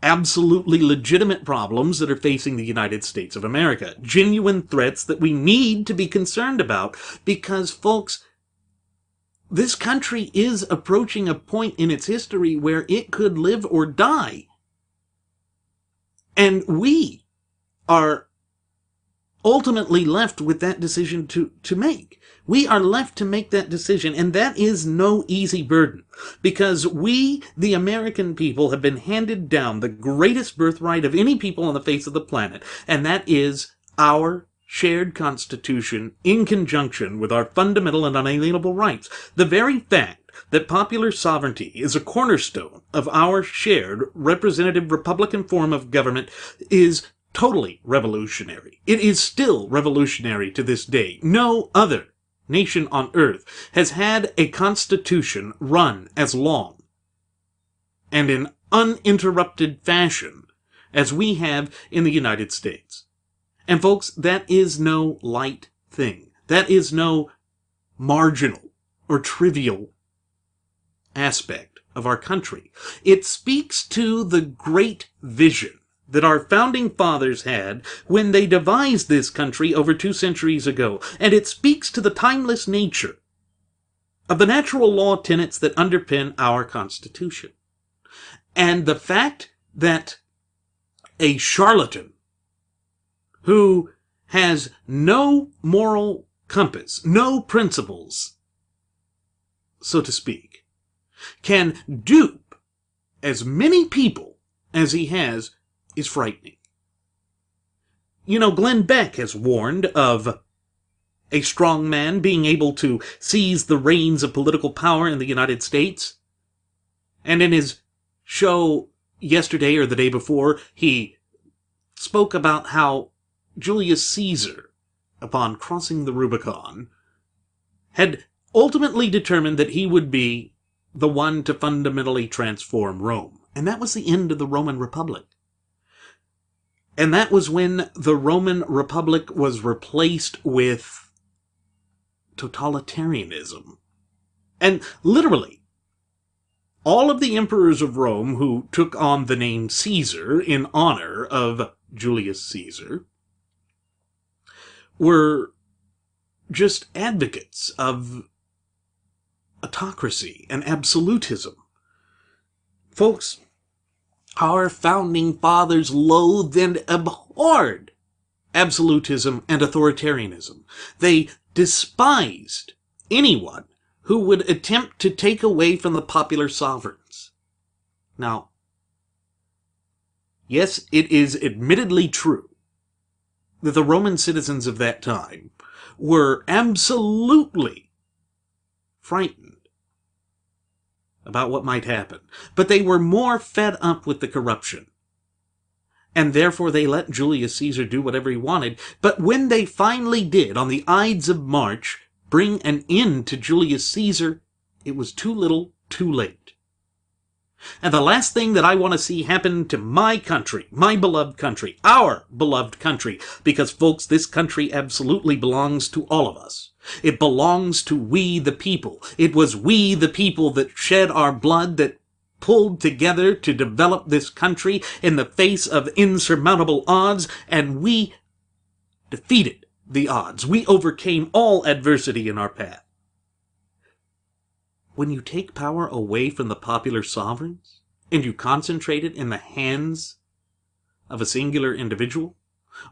absolutely legitimate problems that are facing the United States of America. Genuine threats that we need to be concerned about because, folks, this country is approaching a point in its history where it could live or die. And we are ultimately left with that decision to make. We are left to make that decision, and that is no easy burden, because we, the American people, have been handed down the greatest birthright of any people on the face of the planet, and that is our shared Constitution in conjunction with our fundamental and unalienable rights. The very fact that popular sovereignty is a cornerstone of our shared representative Republican form of government is totally revolutionary. It is still revolutionary to this day. No other nation on earth has had a constitution run as long and in uninterrupted fashion as we have in the United States. And folks, that is no light thing. That is no marginal or trivial aspect of our country. It speaks to the great vision that our founding fathers had when they devised this country over 2 centuries ago, and it speaks to the timeless nature of the natural law tenets that underpin our Constitution. And the fact that a charlatan who has no moral compass, no principles, so to speak, can dupe as many people as he has is frightening. You know, Glenn Beck has warned of a strong man being able to seize the reins of political power in the United States. And in his show yesterday or the day before, he spoke about how Julius Caesar, upon crossing the Rubicon, had ultimately determined that he would be the one to fundamentally transform Rome. And that was the end of the Roman Republic. And that was when the Roman Republic was replaced with totalitarianism. And literally, all of the emperors of Rome who took on the name Caesar in honor of Julius Caesar were just advocates of autocracy and absolutism. Folks, our founding fathers loathed and abhorred absolutism, and authoritarianism. They despised anyone who would attempt to take away from the popular sovereigns. Now, yes, it is admittedly true that the Roman citizens of that time were absolutely frightened about what might happen, but they were more fed up with the corruption. And therefore they let Julius Caesar do whatever he wanted. But when they finally did, on the Ides of March, bring an end to Julius Caesar, it was too little, too late. And the last thing that I want to see happen to my country, my beloved country, our beloved country, because, folks, this country absolutely belongs to all of us. It belongs to we the people. It was we the people that shed our blood, that pulled together to develop this country in the face of insurmountable odds, and we defeated the odds. We overcame all adversity in our path. When you take power away from the popular sovereigns, and you concentrate it in the hands of a singular individual,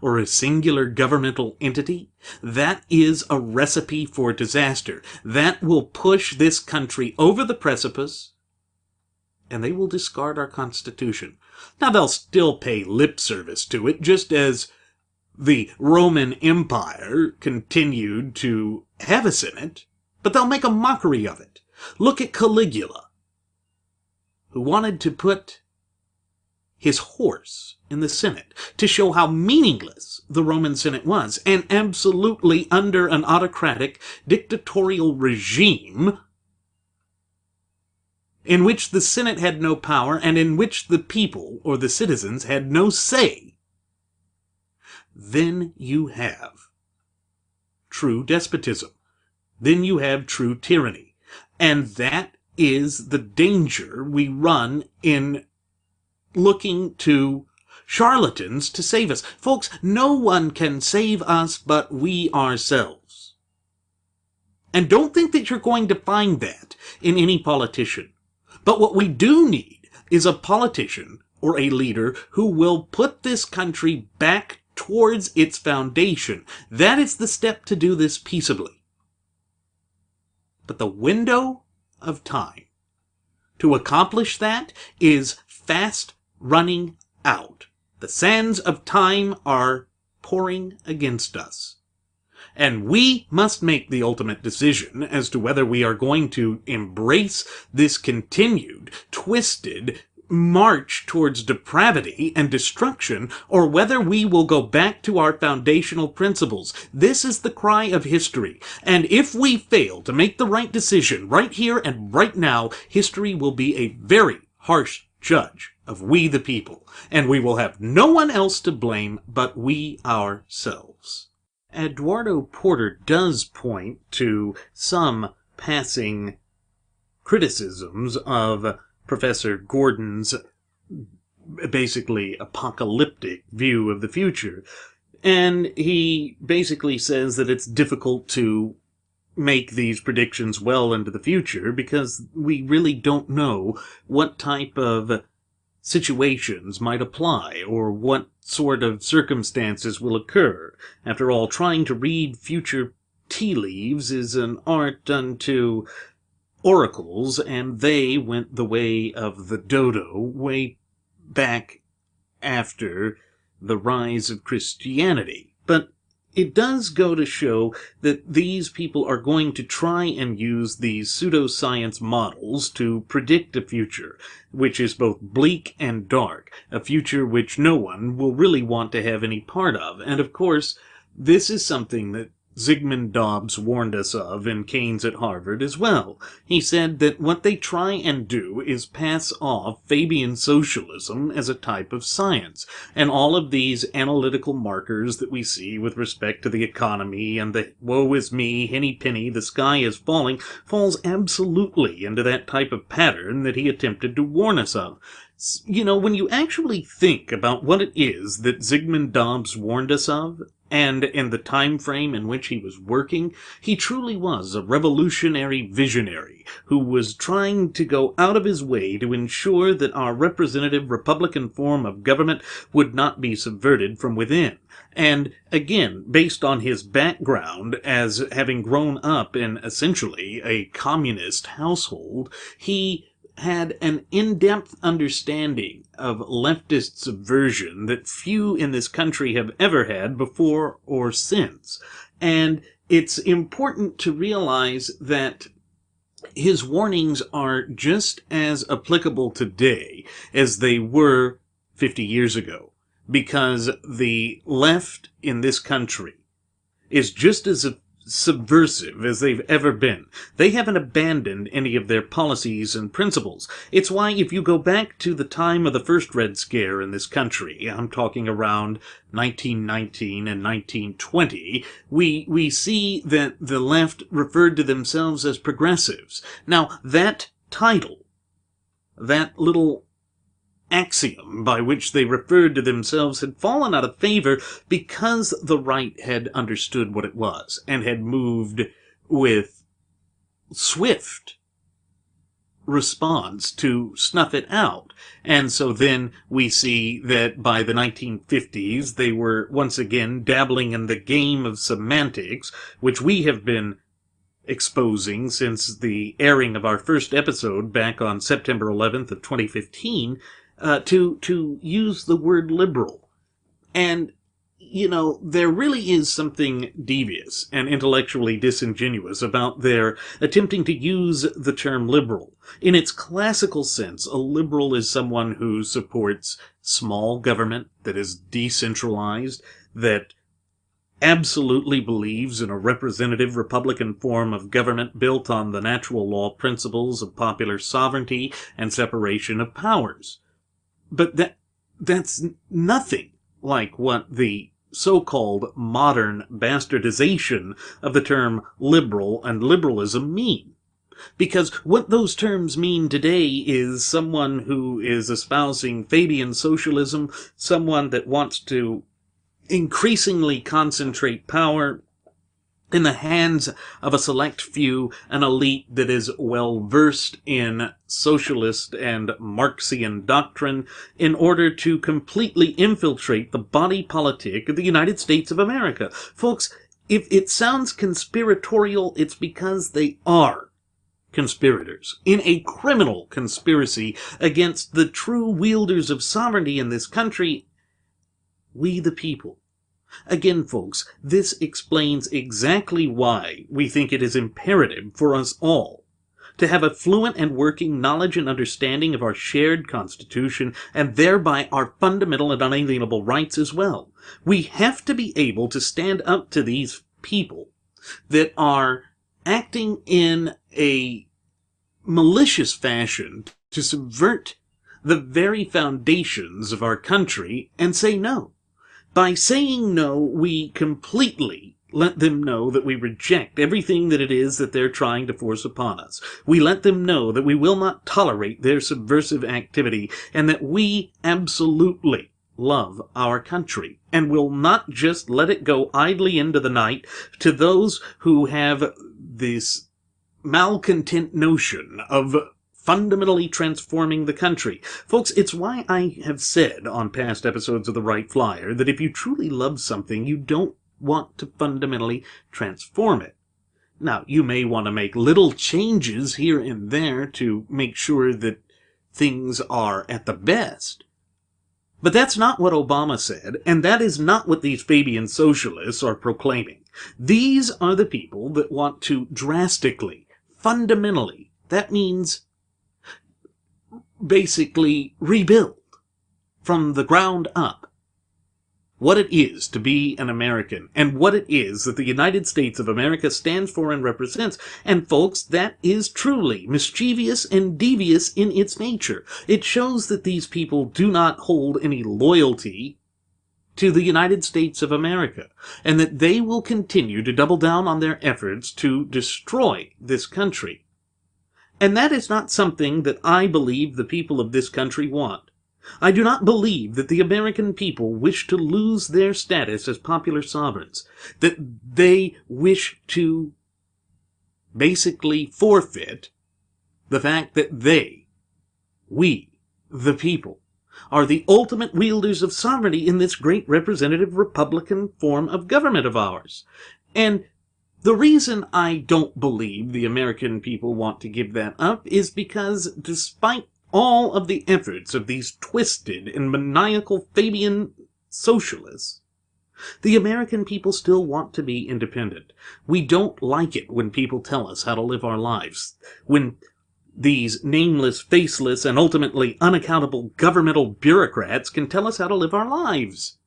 or a singular governmental entity, that is a recipe for disaster. That will push this country over the precipice, and they will discard our Constitution. Now, they'll still pay lip service to it, just as the Roman Empire continued to have a Senate, but they'll make a mockery of it. Look at Caligula, who wanted to put his horse in the Senate to show how meaningless the Roman Senate was, and absolutely under an autocratic, dictatorial regime in which the Senate had no power and in which the people, or the citizens, had no say. Then you have true despotism. Then you have true tyranny. And that is the danger we run in looking to charlatans to save us. Folks, no one can save us but we ourselves. And don't think that you're going to find that in any politician. But what we do need is a politician or a leader who will put this country back towards its foundation. That is the step to do this peaceably. But the window of time to accomplish that is fast running out. The sands of time are pouring against us. And we must make the ultimate decision as to whether we are going to embrace this continued, twisted march towards depravity and destruction, or whether we will go back to our foundational principles. This is the cry of history. And if we fail to make the right decision right here and right now, history will be a very harsh judge of we the people, and we will have no one else to blame but we ourselves. Eduardo Porter does point to some passing criticisms of Professor Gordon's basically apocalyptic view of the future. And he basically says that it's difficult to make these predictions well into the future because we really don't know what type of situations might apply or what sort of circumstances will occur. After all, trying to read future tea leaves is an art unto oracles, and they went the way of the dodo way back after the rise of Christianity. But it does go to show that these people are going to try and use these pseudoscience models to predict a future which is both bleak and dark, a future which no one will really want to have any part of. And of course, this is something that Zygmunt Dobbs warned us of in Keynes at Harvard as well. He said that what they try and do is pass off Fabian socialism as a type of science, and all of these analytical markers that we see with respect to the economy and the woe is me, henny penny, the sky is falling, falls absolutely into that type of pattern that he attempted to warn us of. You know, when you actually think about what it is that Zygmunt Dobbs warned us of, and in the time frame in which he was working, he truly was a revolutionary visionary who was trying to go out of his way to ensure that our representative Republican form of government would not be subverted from within. And again, based on his background as having grown up in essentially a communist household, he had an in-depth understanding of leftist subversion that few in this country have ever had before or since. And it's important to realize that his warnings are just as applicable today as they were 50 years ago, because the left in this country is just as subversive as they've ever been. They haven't abandoned any of their policies and principles. It's why if you go back to the time of the first Red Scare in this country, I'm talking around 1919 and 1920, we see that the left referred to themselves as progressives. Now, that title, that little axiom by which they referred to themselves had fallen out of favor because the right had understood what it was and had moved with swift response to snuff it out. And so then we see that by the 1950s they were once again dabbling in the game of semantics, which we have been exposing since the airing of our first episode back on September 11th of 2015, to use the word liberal. And, you know, there really is something devious and intellectually disingenuous about their attempting to use the term liberal. In its classical sense, a liberal is someone who supports small government, that is decentralized, that absolutely believes in a representative Republican form of government built on the natural law principles of popular sovereignty and separation of powers. But that's nothing like what the so-called modern bastardization of the term liberal and liberalism mean. Because what those terms mean today is someone who is espousing Fabian socialism, someone that wants to increasingly concentrate power in the hands of a select few, an elite that is well versed in socialist and Marxian doctrine, in order to completely infiltrate the body politic of the United States of America. Folks, if it sounds conspiratorial, it's because they are conspirators in a criminal conspiracy against the true wielders of sovereignty in this country, we the people. Again, folks, this explains exactly why we think it is imperative for us all to have a fluent and working knowledge and understanding of our shared Constitution, and thereby our fundamental and unalienable rights as well. We have to be able to stand up to these people that are acting in a malicious fashion to subvert the very foundations of our country and say no. By saying no, we completely let them know that we reject everything that it is that they're trying to force upon us. We let them know that we will not tolerate their subversive activity, and that we absolutely love our country, and will not just let it go idly into the night to those who have this malcontent notion of fundamentally transforming the country. Folks, it's why I have said on past episodes of The Wright Flyer that if you truly love something, you don't want to fundamentally transform it. Now, you may want to make little changes here and there to make sure that things are at the best. But that's not what Obama said, and that is not what these Fabian socialists are proclaiming. These are the people that want to drastically, fundamentally, that means basically rebuild from the ground up what it is to be an American and what it is that the United States of America stands for and represents. And folks, that is truly mischievous and devious in its nature. It shows that these people do not hold any loyalty to the United States of America, and that they will continue to double down on their efforts to destroy this country. And that is not something that I believe the people of this country want. I do not believe that the American people wish to lose their status as popular sovereigns, that they wish to basically forfeit the fact that we, the people, are the ultimate wielders of sovereignty in this great representative republican form of government of ours. And the reason I don't believe the American people want to give that up is because despite all of the efforts of these twisted and maniacal Fabian socialists, the American people still want to be independent. We don't like it when people tell us how to live our lives, when these nameless, faceless, and ultimately unaccountable governmental bureaucrats can tell us how to live our lives.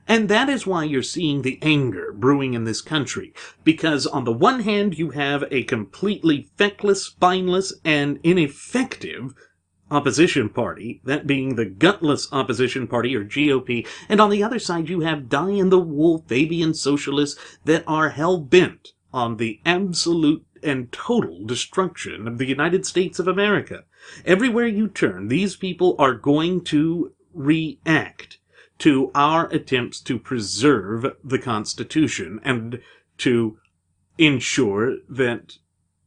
And that is why you're seeing the anger brewing in this country. Because on the one hand, you have a completely feckless, spineless, and ineffective opposition party, that being the gutless opposition party, or GOP, and on the other side you have die-in-the-wool Fabian socialists that are hell-bent on the absolute and total destruction of the United States of America. Everywhere you turn, these people are going to react to our attempts to preserve the Constitution and to ensure that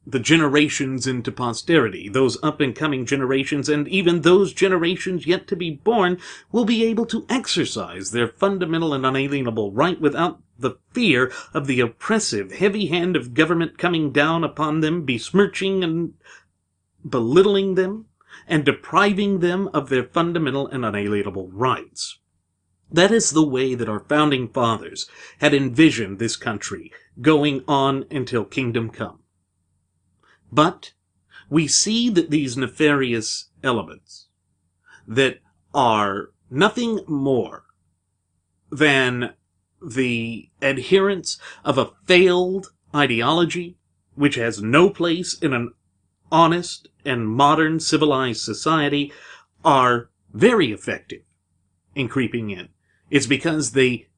the generations into posterity, those up-and-coming generations, and even those generations yet to be born, will be able to exercise their fundamental and unalienable right without the fear of the oppressive, heavy hand of government coming down upon them, besmirching and belittling them, and depriving them of their fundamental and unalienable rights. That is the way that our founding fathers had envisioned this country going on until kingdom come. But we see that these nefarious elements that are nothing more than the adherents of a failed ideology which has no place in an honest and modern civilized society are very effective in creeping in. It's because they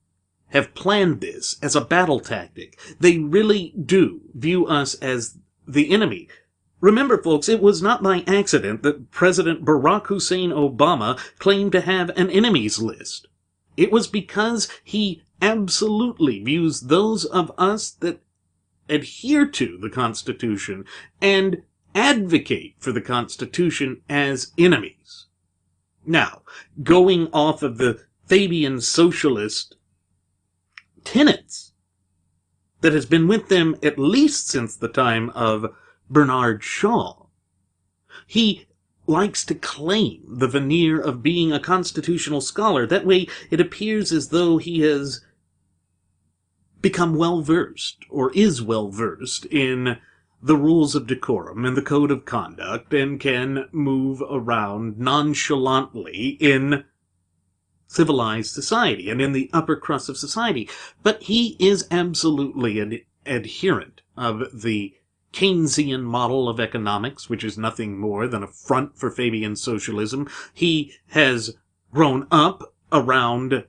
have planned this as a battle tactic. They really do view us as the enemy. Remember, folks, it was not by accident that President Barack Hussein Obama claimed to have an enemies list. It was because he absolutely views those of us that adhere to the Constitution and advocate for the Constitution as enemies. Now, going off of the Fabian socialist tenets that has been with them at least since the time of Bernard Shaw, he likes to claim the veneer of being a constitutional scholar. That way it appears as though he has become well-versed, or is well-versed, in the rules of decorum and the code of conduct, and can move around nonchalantly in civilized society and in the upper crust of society. But he is absolutely an adherent of the Keynesian model of economics, which is nothing more than a front for Fabian socialism. He has grown up around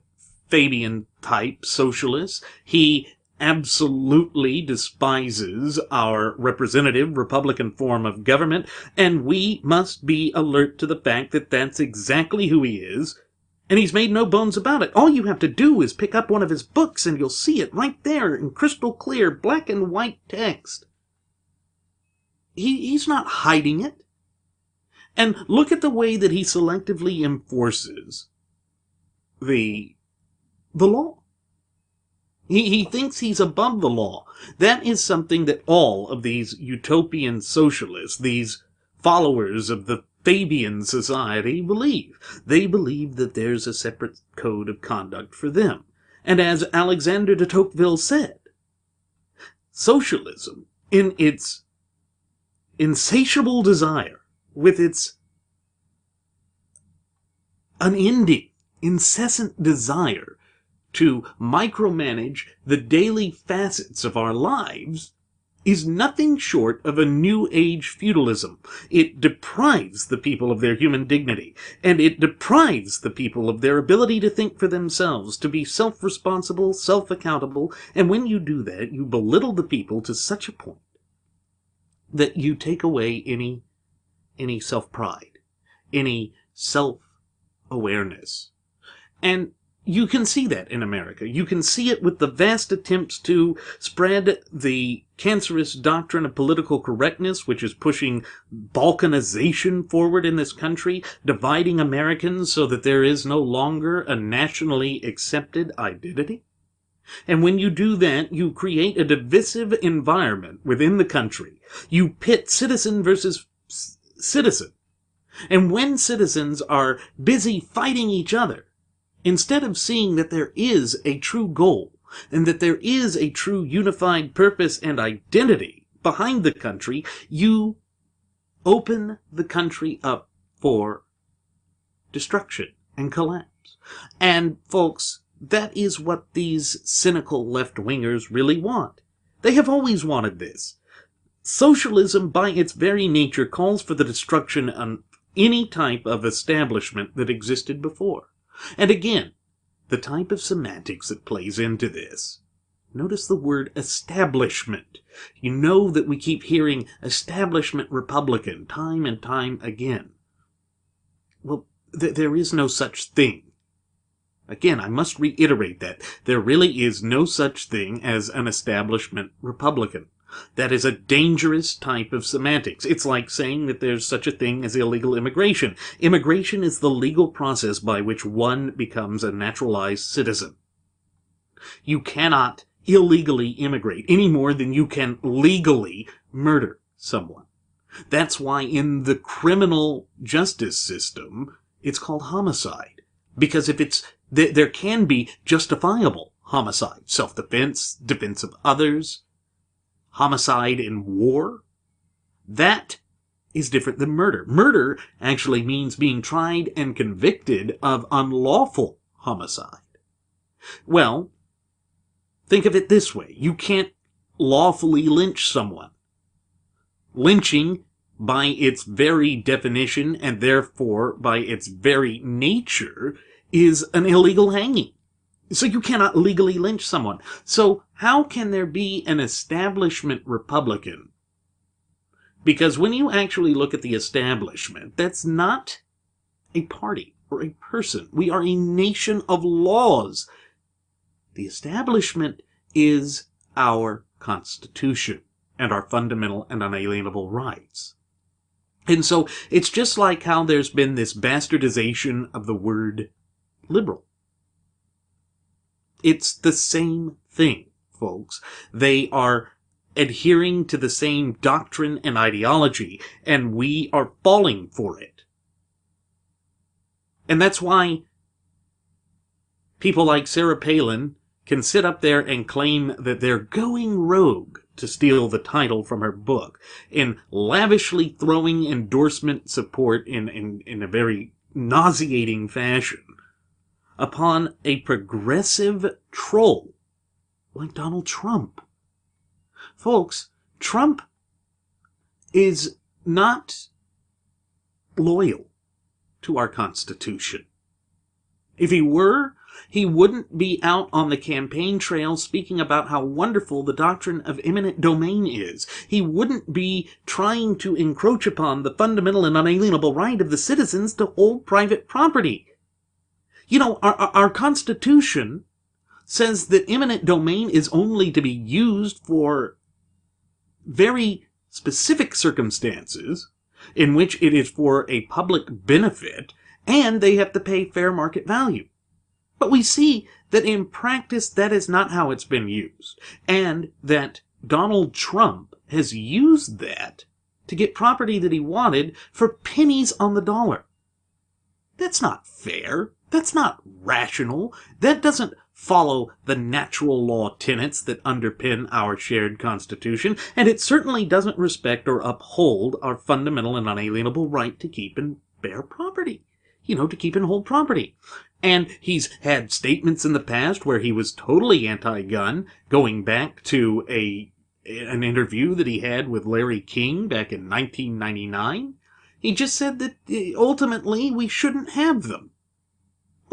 Fabian-type socialists. He absolutely despises our representative Republican form of government, and we must be alert to the fact that that's exactly who he is, and he's made no bones about it. All you have to do is pick up one of his books, and you'll see it right there in crystal clear, black and white text. He's not hiding it. And look at the way that he selectively enforces the law. He thinks he's above the law. That is something that all of these utopian socialists, these followers of the Fabian society, believe. They believe that there's a separate code of conduct for them. And as Alexander de Tocqueville said, socialism, in its insatiable desire, with its unending, incessant desire to micromanage the daily facets of our lives, is nothing short of a New Age feudalism. It deprives the people of their human dignity, and it deprives the people of their ability to think for themselves, to be self-responsible, self-accountable, and when you do that, you belittle the people to such a point that you take away any self-pride, any self awareness. And you can see that in America. You can see it with the vast attempts to spread the cancerous doctrine of political correctness, which is pushing balkanization forward in this country, dividing Americans so that there is no longer a nationally accepted identity. And when you do that, you create a divisive environment within the country. You pit citizen versus citizen. And when citizens are busy fighting each other, instead of seeing that there is a true goal and that there is a true unified purpose and identity behind the country, you open the country up for destruction and collapse. And folks, that is what these cynical left-wingers really want. They have always wanted this. Socialism, by its very nature, calls for the destruction of any type of establishment that existed before. And again, the type of semantics that plays into this. Notice the word establishment. You know that we keep hearing establishment Republican time and time again. Well, there is no such thing. Again, I must reiterate that. There really is no such thing as an establishment Republican. That is a dangerous type of semantics. It's like saying that there's such a thing as illegal immigration. Immigration is the legal process by which one becomes a naturalized citizen. You cannot illegally immigrate any more than you can legally murder someone. That's why in the criminal justice system, it's called homicide. Because if there can be justifiable homicide, self-defense, defense of others, homicide in war, that is different than murder. Murder actually means being tried and convicted of unlawful homicide. Well, think of it this way. You can't lawfully lynch someone. Lynching, by its very definition, and therefore by its very nature, is an illegal hanging. So you cannot legally lynch someone. So how can there be an establishment Republican? Because when you actually look at the establishment, that's not a party or a person. We are a nation of laws. The establishment is our Constitution and our fundamental and unalienable rights. And so it's just like how there's been this bastardization of the word liberal. It's the same thing, folks. They are adhering to the same doctrine and ideology, and we are falling for it. And that's why people like Sarah Palin can sit up there and claim that they're going rogue, to steal the title from her book, in lavishly throwing endorsement support in a very nauseating fashion upon a progressive troll like Donald Trump. Folks, Trump is not loyal to our Constitution. If he were, he wouldn't be out on the campaign trail speaking about how wonderful the doctrine of eminent domain is. He wouldn't be trying to encroach upon the fundamental and unalienable right of the citizens to hold private property. You know, our Constitution says that eminent domain is only to be used for very specific circumstances in which it is for a public benefit, and they have to pay fair market value. But we see that in practice that is not how it's been used, and that Donald Trump has used that to get property that he wanted for pennies on the dollar. That's not fair. That's not rational. That doesn't follow the natural law tenets that underpin our shared Constitution, and it certainly doesn't respect or uphold our fundamental and unalienable right to keep and bear property. You know, to keep and hold property. And he's had statements in the past where he was totally anti-gun, going back to an interview that he had with Larry King back in 1999. He just said that ultimately we shouldn't have them.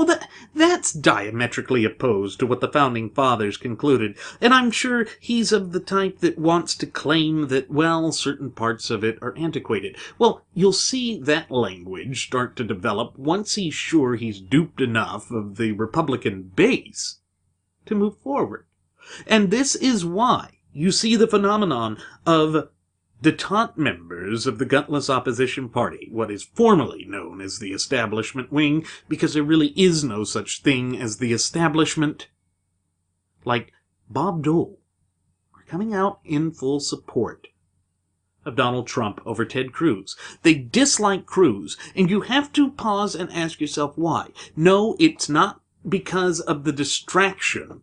Well, that's diametrically opposed to what the Founding Fathers concluded, and I'm sure he's of the type that wants to claim that, well, certain parts of it are antiquated. Well, you'll see that language start to develop once he's sure he's duped enough of the Republican base to move forward. And this is why you see the phenomenon of detente members of the gutless opposition party, what is formerly known as the establishment wing, because there really is no such thing as the establishment, like Bob Dole, are coming out in full support of Donald Trump over Ted Cruz. They dislike Cruz, and you have to pause and ask yourself why. No, it's not because of the distraction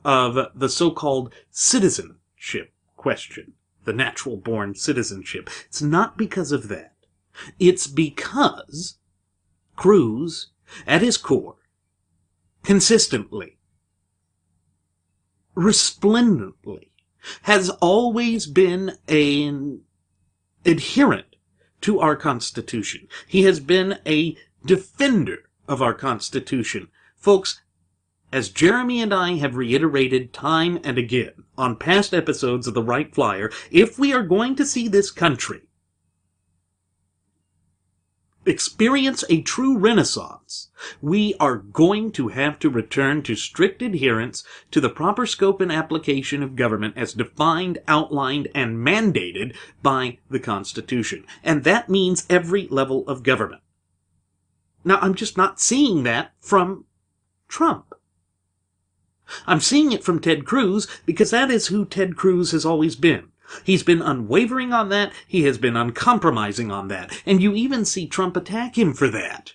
of the so-called citizenship question. The natural-born citizenship. It's not because of that. It's because Cruz, at his core, consistently, resplendently, has always been an adherent to our Constitution. He has been a defender of our Constitution. Folks, as Jeremy and I have reiterated time and again on past episodes of the Wright Flyer, if we are going to see this country experience a true renaissance, we are going to have to return to strict adherence to the proper scope and application of government as defined, outlined, and mandated by the Constitution. And that means every level of government. Now, I'm just not seeing that from Trump. I'm seeing it from Ted Cruz because that is who Ted Cruz has always been. He's been unwavering on that. He has been uncompromising on that. And you even see Trump attack him for that.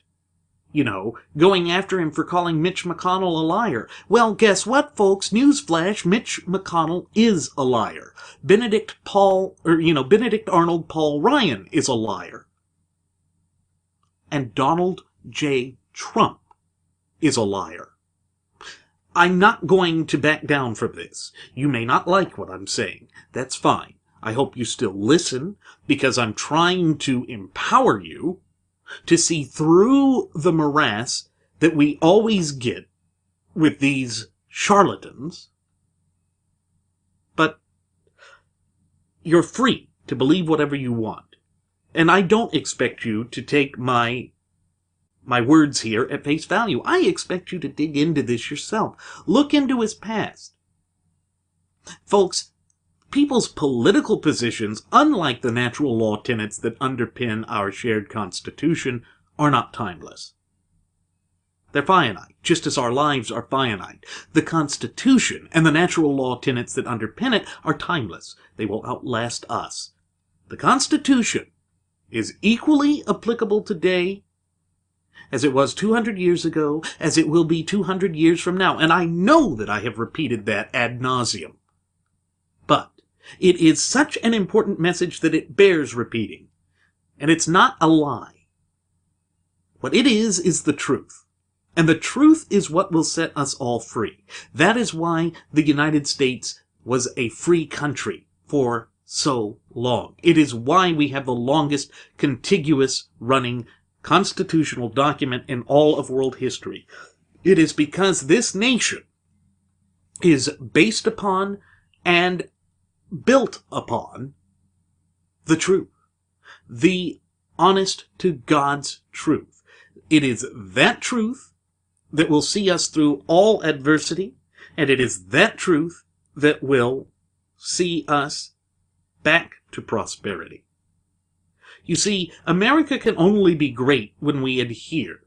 You know, going after him for calling Mitch McConnell a liar. Well, guess what, folks? Newsflash, Mitch McConnell is a liar. Benedict Arnold Paul Ryan is a liar. And Donald J. Trump is a liar. I'm not going to back down from this. You may not like what I'm saying. That's fine. I hope you still listen, because I'm trying to empower you to see through the morass that we always get with these charlatans. But you're free to believe whatever you want. And I don't expect you to take my words here at face value. I expect you to dig into this yourself. Look into his past. Folks, people's political positions, unlike the natural law tenets that underpin our shared Constitution, are not timeless. They're finite, just as our lives are finite. The Constitution and the natural law tenets that underpin it are timeless. They will outlast us. The Constitution is equally applicable today as it was 200 years ago, as it will be 200 years from now. And I know that I have repeated that ad nauseum. But it is such an important message that it bears repeating. And it's not a lie. What it is the truth. And the truth is what will set us all free. That is why the United States was a free country for so long. It is why we have the longest contiguous running constitutional document in all of world history. It is because this nation is based upon and built upon the truth. The honest to God's truth. It is that truth that will see us through all adversity, and it is that truth that will see us back to prosperity. You see, America can only be great when we adhere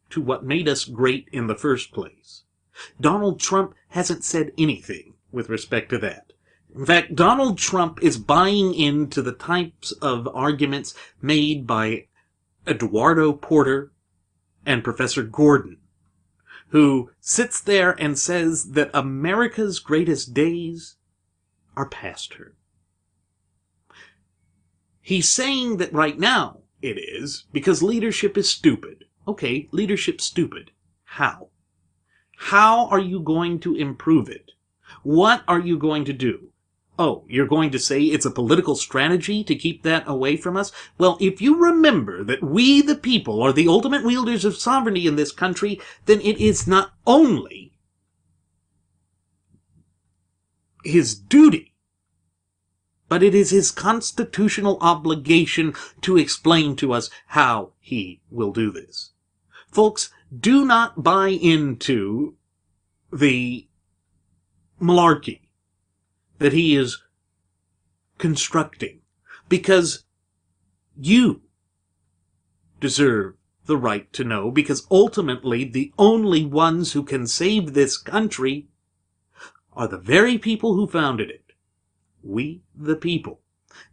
to what made us great in the first place. Donald Trump hasn't said anything with respect to that. In fact, Donald Trump is buying into the types of arguments made by Eduardo Porter and Professor Gordon, who sits there and says that America's greatest days are past her. He's saying that right now it is because leadership is stupid. Okay, leadership's stupid. How? How are you going to improve it? What are you going to do? Oh, you're going to say it's a political strategy to keep that away from us? Well, if you remember that we, the people, are the ultimate wielders of sovereignty in this country, then it is not only his duty, but it is his constitutional obligation to explain to us how he will do this. Folks, do not buy into the malarkey that he is constructing, because you deserve the right to know, because ultimately the only ones who can save this country are the very people who founded it. We, the people.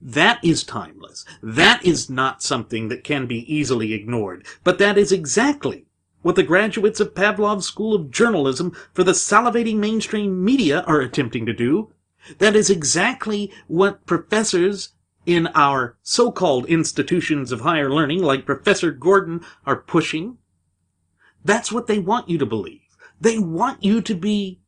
That is timeless. That is not something that can be easily ignored. But that is exactly what the graduates of Pavlov's School of Journalism for the salivating mainstream media are attempting to do. That is exactly what professors in our so-called institutions of higher learning, like Professor Gordon, are pushing. That's what they want you to believe. They want you to be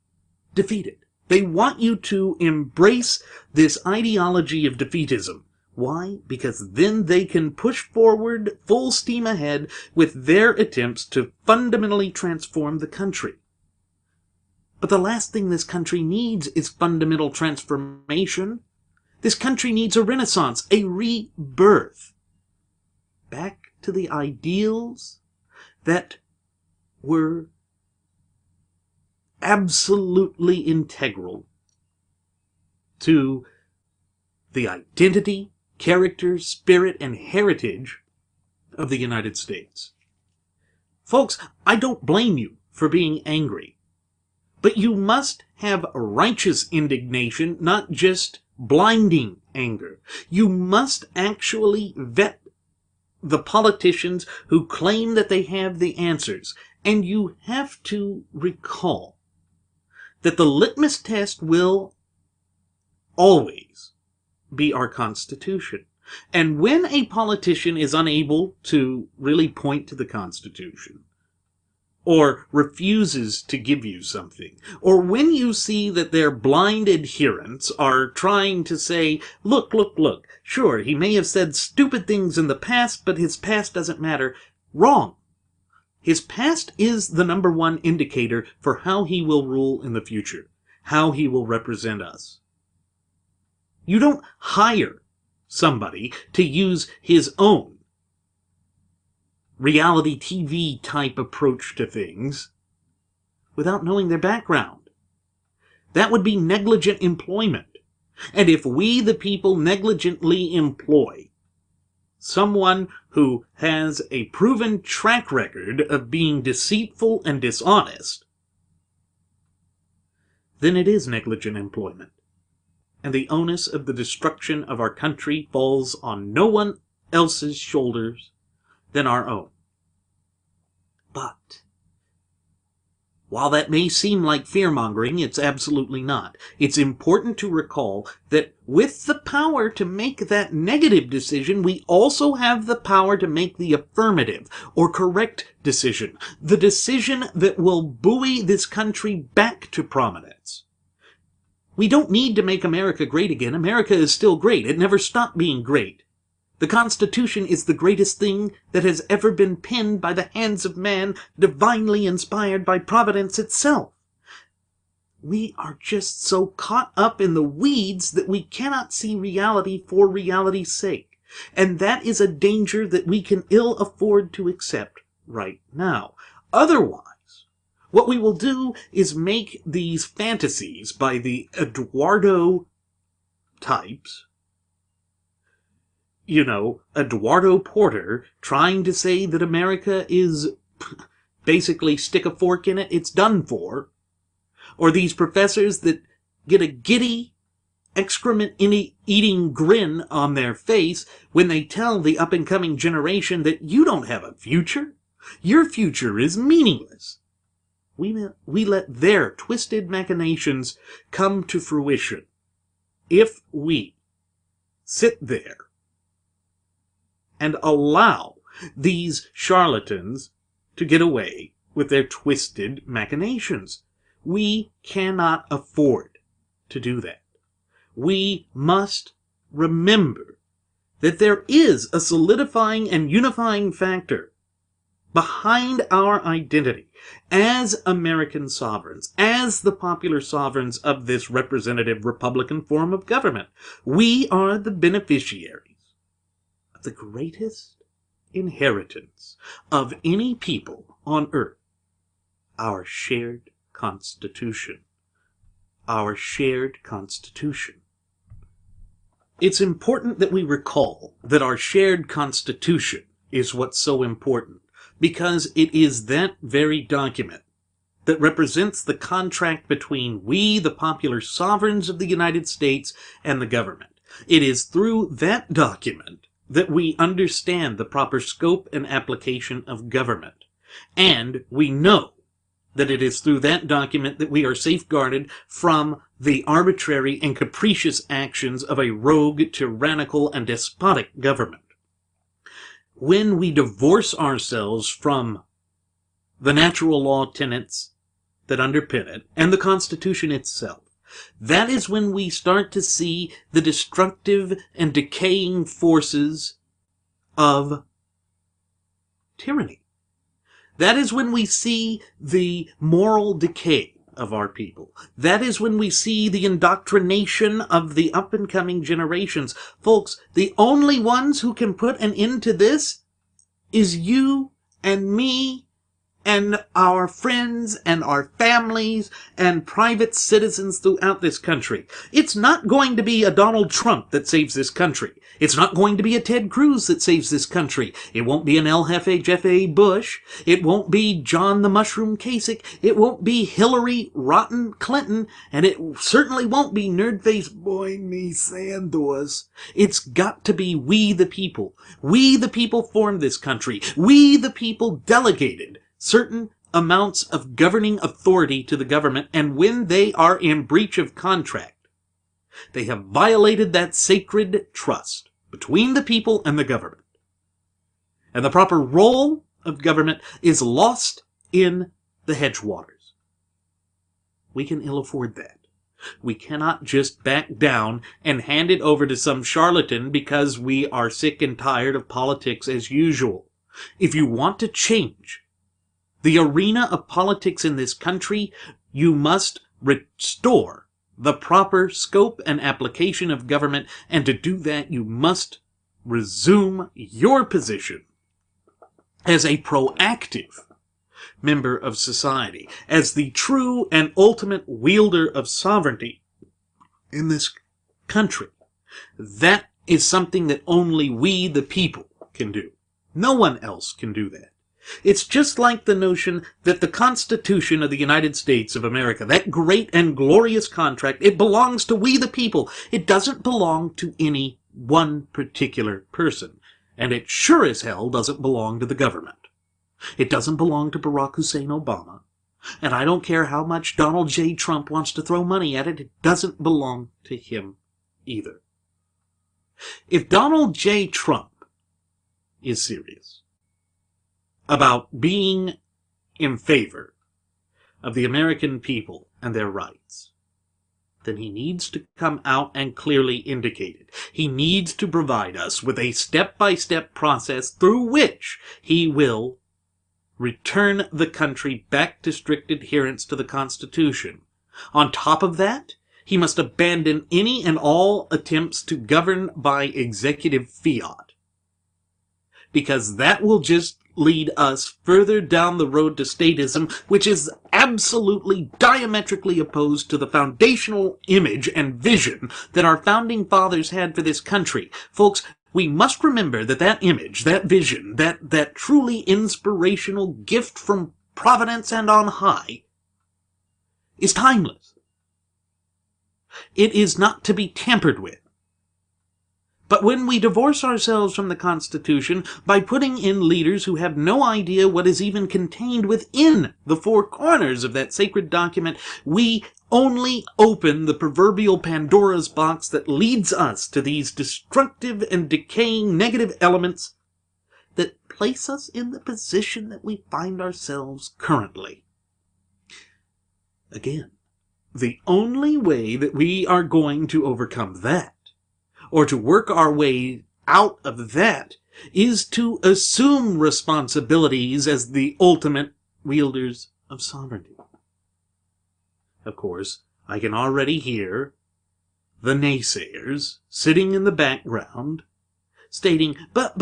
defeated. They want you to embrace this ideology of defeatism. Why? Because then they can push forward full steam ahead with their attempts to fundamentally transform the country. But the last thing this country needs is fundamental transformation. This country needs a renaissance, a rebirth. Back to the ideals that were absolutely integral to the identity, character, spirit, and heritage of the United States. Folks, I don't blame you for being angry, but you must have righteous indignation, not just blinding anger. You must actually vet the politicians who claim that they have the answers, and you have to recall that the litmus test will always be our Constitution. And when a politician is unable to really point to the Constitution, or refuses to give you something, or when you see that their blind adherents are trying to say, look, sure, he may have said stupid things in the past, but his past doesn't matter. Wrong. His past is the number one indicator for how he will rule in the future, how he will represent us. You don't hire somebody to use his own reality TV type approach to things without knowing their background. That would be negligent employment. And if we, the people, negligently employ someone who has a proven track record of being deceitful and dishonest, then it is negligent employment. And the onus of the destruction of our country falls on no one else's shoulders than our own. But while that may seem like fear-mongering, it's absolutely not. It's important to recall that with the power to make that negative decision, we also have the power to make the affirmative or correct decision. The decision that will buoy this country back to prominence. We don't need to make America great again. America is still great. It never stopped being great. The Constitution is the greatest thing that has ever been penned by the hands of man, divinely inspired by Providence itself. We are just so caught up in the weeds that we cannot see reality for reality's sake. And that is a danger that we can ill afford to accept right now. Otherwise, what we will do is make these fantasies by the Eduardo types, Eduardo Porter trying to say that America is basically stick a fork in it, it's done for. Or these professors that get a giddy, excrement-eating grin on their face when they tell the up-and-coming generation that you don't have a future. Your future is meaningless. We let their twisted machinations come to fruition if we sit there and allow these charlatans to get away with their twisted machinations. We cannot afford to do that. we must remember that there is a solidifying and unifying factor behind our identity as American sovereigns, as the popular sovereigns of this representative Republican form of government. We are the beneficiaries of the greatest inheritance of any people on earth, our shared Constitution. Our shared Constitution. It's important that we recall that our shared Constitution is what's so important, because it is that very document that represents the contract between we, the popular sovereigns of the United States, and the government. It is through that document that we understand the proper scope and application of government. And we know that it is through that document that we are safeguarded from the arbitrary and capricious actions of a rogue, tyrannical, and despotic government. When we divorce ourselves from the natural law tenets that underpin it, and the Constitution itself, that is when we start to see the destructive and decaying forces of tyranny. That is when we see the moral decay of our people. That is when we see the indoctrination of the up-and-coming generations. Folks, the only ones who can put an end to this is you and me and our friends and our families and private citizens throughout this country. It's not going to be a Donald Trump that saves this country. It's not going to be a Ted Cruz that saves this country. It won't be an El Jefe Jeff A. Bush. It won't be John the Mushroom Kasich. It won't be Hillary Rotten Clinton. And it certainly won't be Nerdface Boy Me Sanders. It's got to be we the people. We the people formed this country. We the people delegated certain amounts of governing authority to the government, and when they are in breach of contract, they have violated that sacred trust between the people and the government. And the proper role of government is lost in the hedgewaters. We can ill afford that. We cannot just back down and hand it over to some charlatan because we are sick and tired of politics as usual. If you want to change the arena of politics in this country, you must restore the proper scope and application of government, and to do that you must resume your position as a proactive member of society, as the true and ultimate wielder of sovereignty in this country. That is something that only we, the people, can do. No one else can do that. It's just like the notion that the Constitution of the United States of America, that great and glorious contract, it belongs to we the people. It doesn't belong to any one particular person. And it sure as hell doesn't belong to the government. It doesn't belong to Barack Hussein Obama. And I don't care how much Donald J. Trump wants to throw money at it, it doesn't belong to him either. If Donald J. Trump is serious about being in favor of the American people and their rights, then he needs to come out and clearly indicate it. He needs to provide us with a step-by-step process through which he will return the country back to strict adherence to the Constitution. On top of that, he must abandon any and all attempts to govern by executive fiat, because that will just lead us further down the road to statism, which is absolutely diametrically opposed to the foundational image and vision that our founding fathers had for this country. Folks, we must remember that that image, that vision, that truly inspirational gift from Providence and on high is timeless. It is not to be tampered with. But when we divorce ourselves from the Constitution by putting in leaders who have no idea what is even contained within the four corners of that sacred document, we only open the proverbial Pandora's box that leads us to these destructive and decaying negative elements that place us in the position that we find ourselves currently. Again, the only way that we are going to overcome that, or to work our way out of that, is to assume responsibilities as the ultimate wielders of sovereignty. Of course, I can already hear the naysayers sitting in the background stating, but,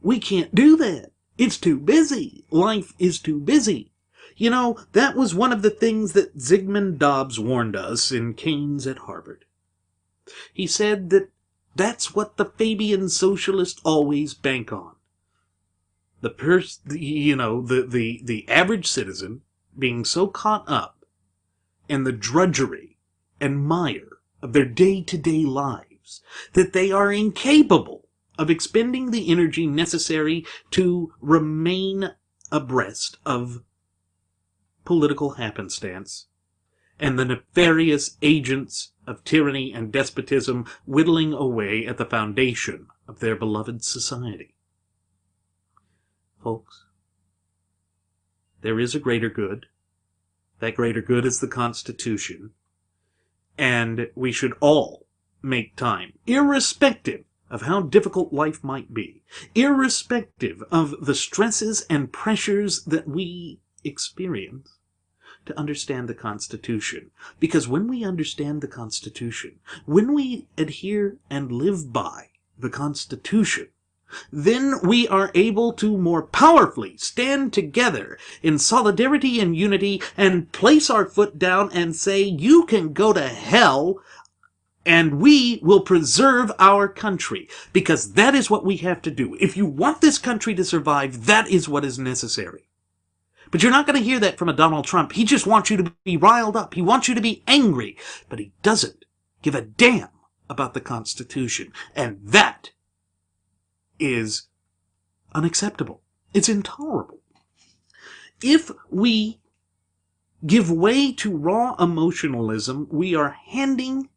we can't do that. It's too busy. Life is too busy. You know, that was one of the things that Zygmunt Dobbs warned us in Keynes at Harvard. He said that that's what the Fabian socialists always bank on. The average citizen being so caught up in the drudgery and mire of their day-to-day lives that they are incapable of expending the energy necessary to remain abreast of political happenstance and the nefarious agents of tyranny and despotism whittling away at the foundation of their beloved society. Folks, there is a greater good. That greater good is the Constitution, and we should all make time, irrespective of how difficult life might be, irrespective of the stresses and pressures that we experience, to understand the Constitution. Because when we understand the Constitution, when we adhere and live by the Constitution, then we are able to more powerfully stand together in solidarity and unity and place our foot down and say, you can go to hell, and we will preserve our country, because that is what we have to do. If you want this country to survive, that is what is necessary. But you're not going to hear that from a Donald Trump. He just wants you to be riled up. He wants you to be angry. But he doesn't give a damn about the Constitution. And that is unacceptable. It's intolerable. If we give way to raw emotionalism, we are handing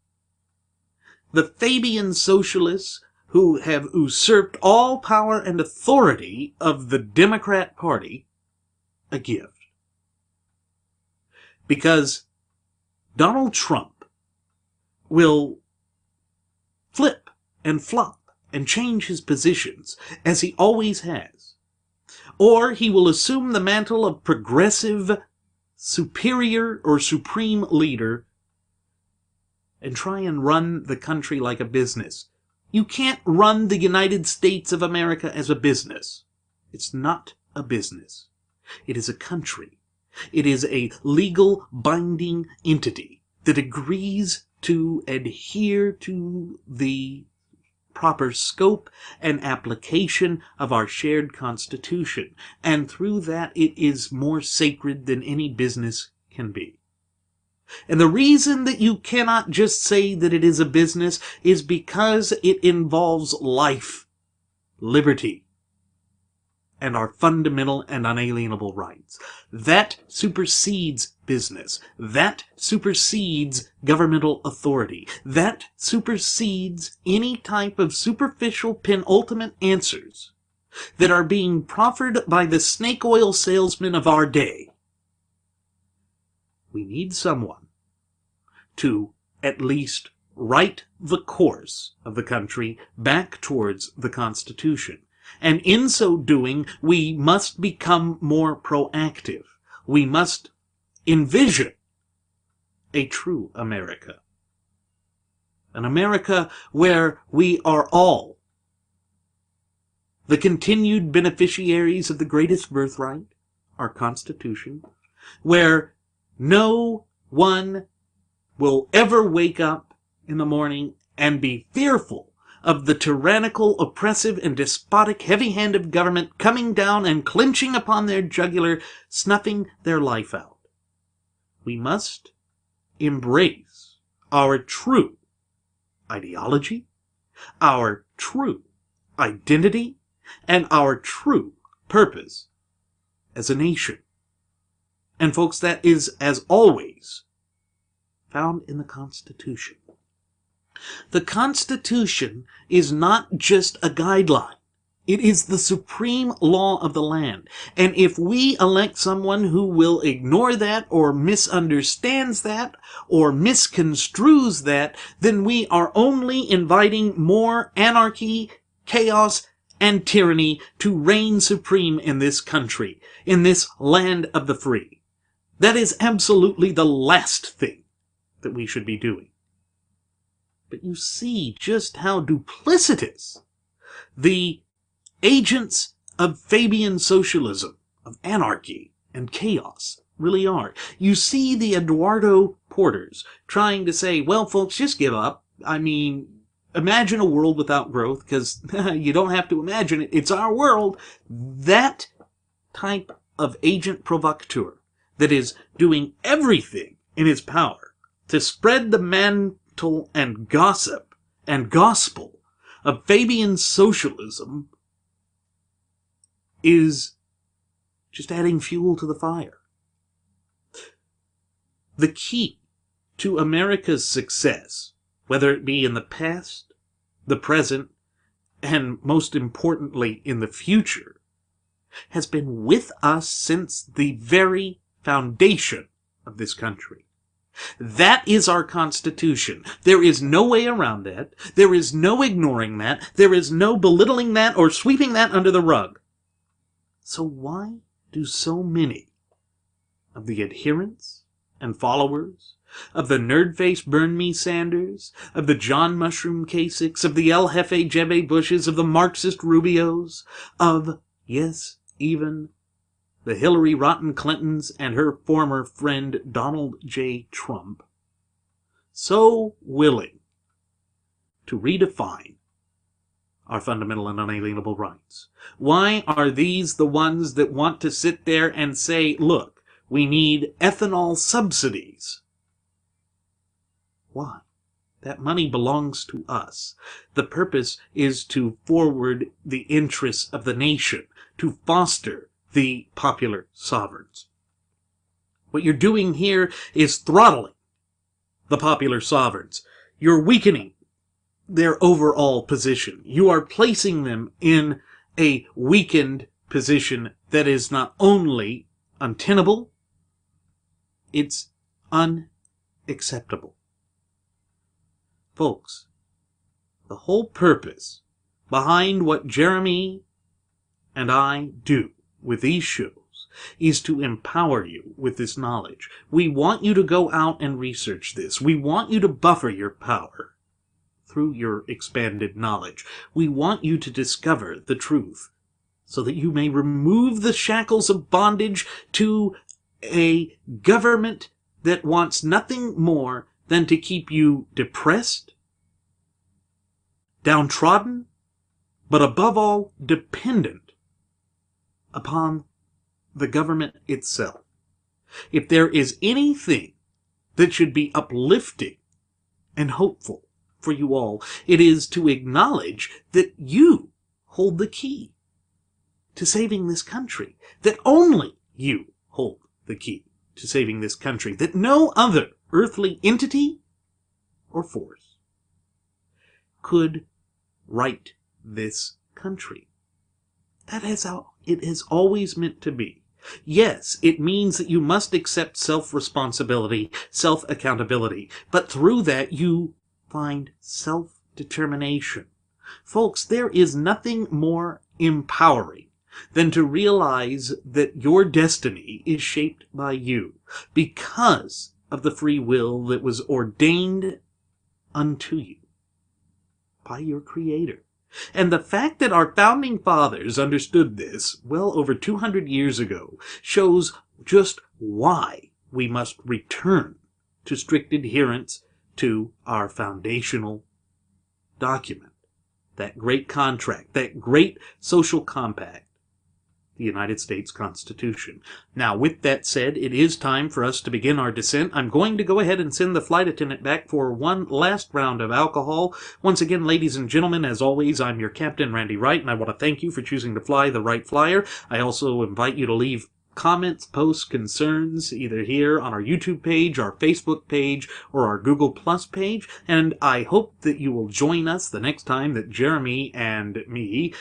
the Fabian socialists, who have usurped all power and authority of the Democrat Party, a gift. Because Donald Trump will flip and flop and change his positions, as he always has. Or he will assume the mantle of progressive, superior, or supreme leader and try and run the country like a business. You can't run the United States of America as a business. It's not a business. It is a country. It is a legal binding entity that agrees to adhere to the proper scope and application of our shared Constitution. And through that, it is more sacred than any business can be. And the reason that you cannot just say that it is a business is because it involves life, liberty, and our fundamental and unalienable rights. That supersedes business. That supersedes governmental authority. That supersedes any type of superficial penultimate answers that are being proffered by the snake oil salesmen of our day. We need someone to at least right the course of the country back towards the Constitution. And in so doing, we must become more proactive. We must envision a true America. An America where we are all the continued beneficiaries of the greatest birthright, our Constitution, where no one will ever wake up in the morning and be fearful of the tyrannical, oppressive, and despotic heavy-handed government coming down and clinching upon their jugular, snuffing their life out. We must embrace our true ideology, our true identity, and our true purpose as a nation. And folks, that is, as always, found in the Constitution. The Constitution is not just a guideline. It is the supreme law of the land. And if we elect someone who will ignore that or misunderstands that or misconstrues that, then we are only inviting more anarchy, chaos, and tyranny to reign supreme in this country, in this land of the free. That is absolutely the last thing that we should be doing. But you see just how duplicitous the agents of Fabian socialism, of anarchy and chaos, really are. You see the Eduardo Porters trying to say, well, folks, just give up. I mean, imagine a world without growth, because you don't have to imagine it. It's our world. That type of agent provocateur that is doing everything in its power to spread the mantle and gossip and gospel of Fabian socialism is just adding fuel to the fire. The key to America's success, whether it be in the past, the present, and most importantly in the future, has been with us since the very foundation of this country. That is our Constitution. There is no way around that. There is no ignoring that. There is no belittling that or sweeping that under the rug. So why do so many of the adherents and followers of the nerd-faced Burn Me Sanders, of the John Mushroom Kasichs, of the El Jefe Jebe Bushes, of the Marxist Rubios, of, yes, even the Hillary Rotten Clintons and her former friend Donald J. Trump, so willing to redefine our fundamental and unalienable rights? Why are these the ones that want to sit there and say, look, we need ethanol subsidies? Why? That money belongs to us. The purpose is to forward the interests of the nation, to foster the popular sovereigns. What you're doing here is throttling the popular sovereigns. You're weakening their overall position. You are placing them in a weakened position that is not only untenable, it's unacceptable. Folks, the whole purpose behind what Jeremy and I do with these shows is to empower you with this knowledge. We want you to go out and research this. We want you to buffer your power through your expanded knowledge. We want you to discover the truth so that you may remove the shackles of bondage to a government that wants nothing more than to keep you depressed, downtrodden, but above all, dependent upon the government itself. If there is anything that should be uplifting and hopeful for you all, it is to acknowledge that you hold the key to saving this country, that only you hold the key to saving this country, that no other earthly entity or force could right this country. That is how it is always meant to be. Yes, it means that you must accept self-responsibility, self-accountability, but through that you find self-determination. Folks, there is nothing more empowering than to realize that your destiny is shaped by you because of the free will that was ordained unto you by your Creator. And the fact that our founding fathers understood this well over 200 years ago shows just why we must return to strict adherence to our foundational document, that great contract, that great social compact, the United States Constitution. Now, with that said, it is time for us to begin our descent. I'm going to go ahead and send the flight attendant back for one last round of alcohol. Once again, ladies and gentlemen, as always, I'm your Captain, Randy Wright, and I want to thank you for choosing to fly the Wright Flyer. I also invite you to leave comments, posts, concerns, either here on our YouTube page, our Facebook page, or our Google Plus page, and I hope that you will join us the next time that Jeremy and me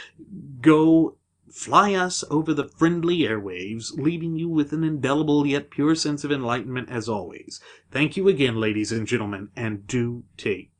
go fly us over the friendly airwaves, leaving you with an indelible yet pure sense of enlightenment as always. Thank you again, ladies and gentlemen, and do take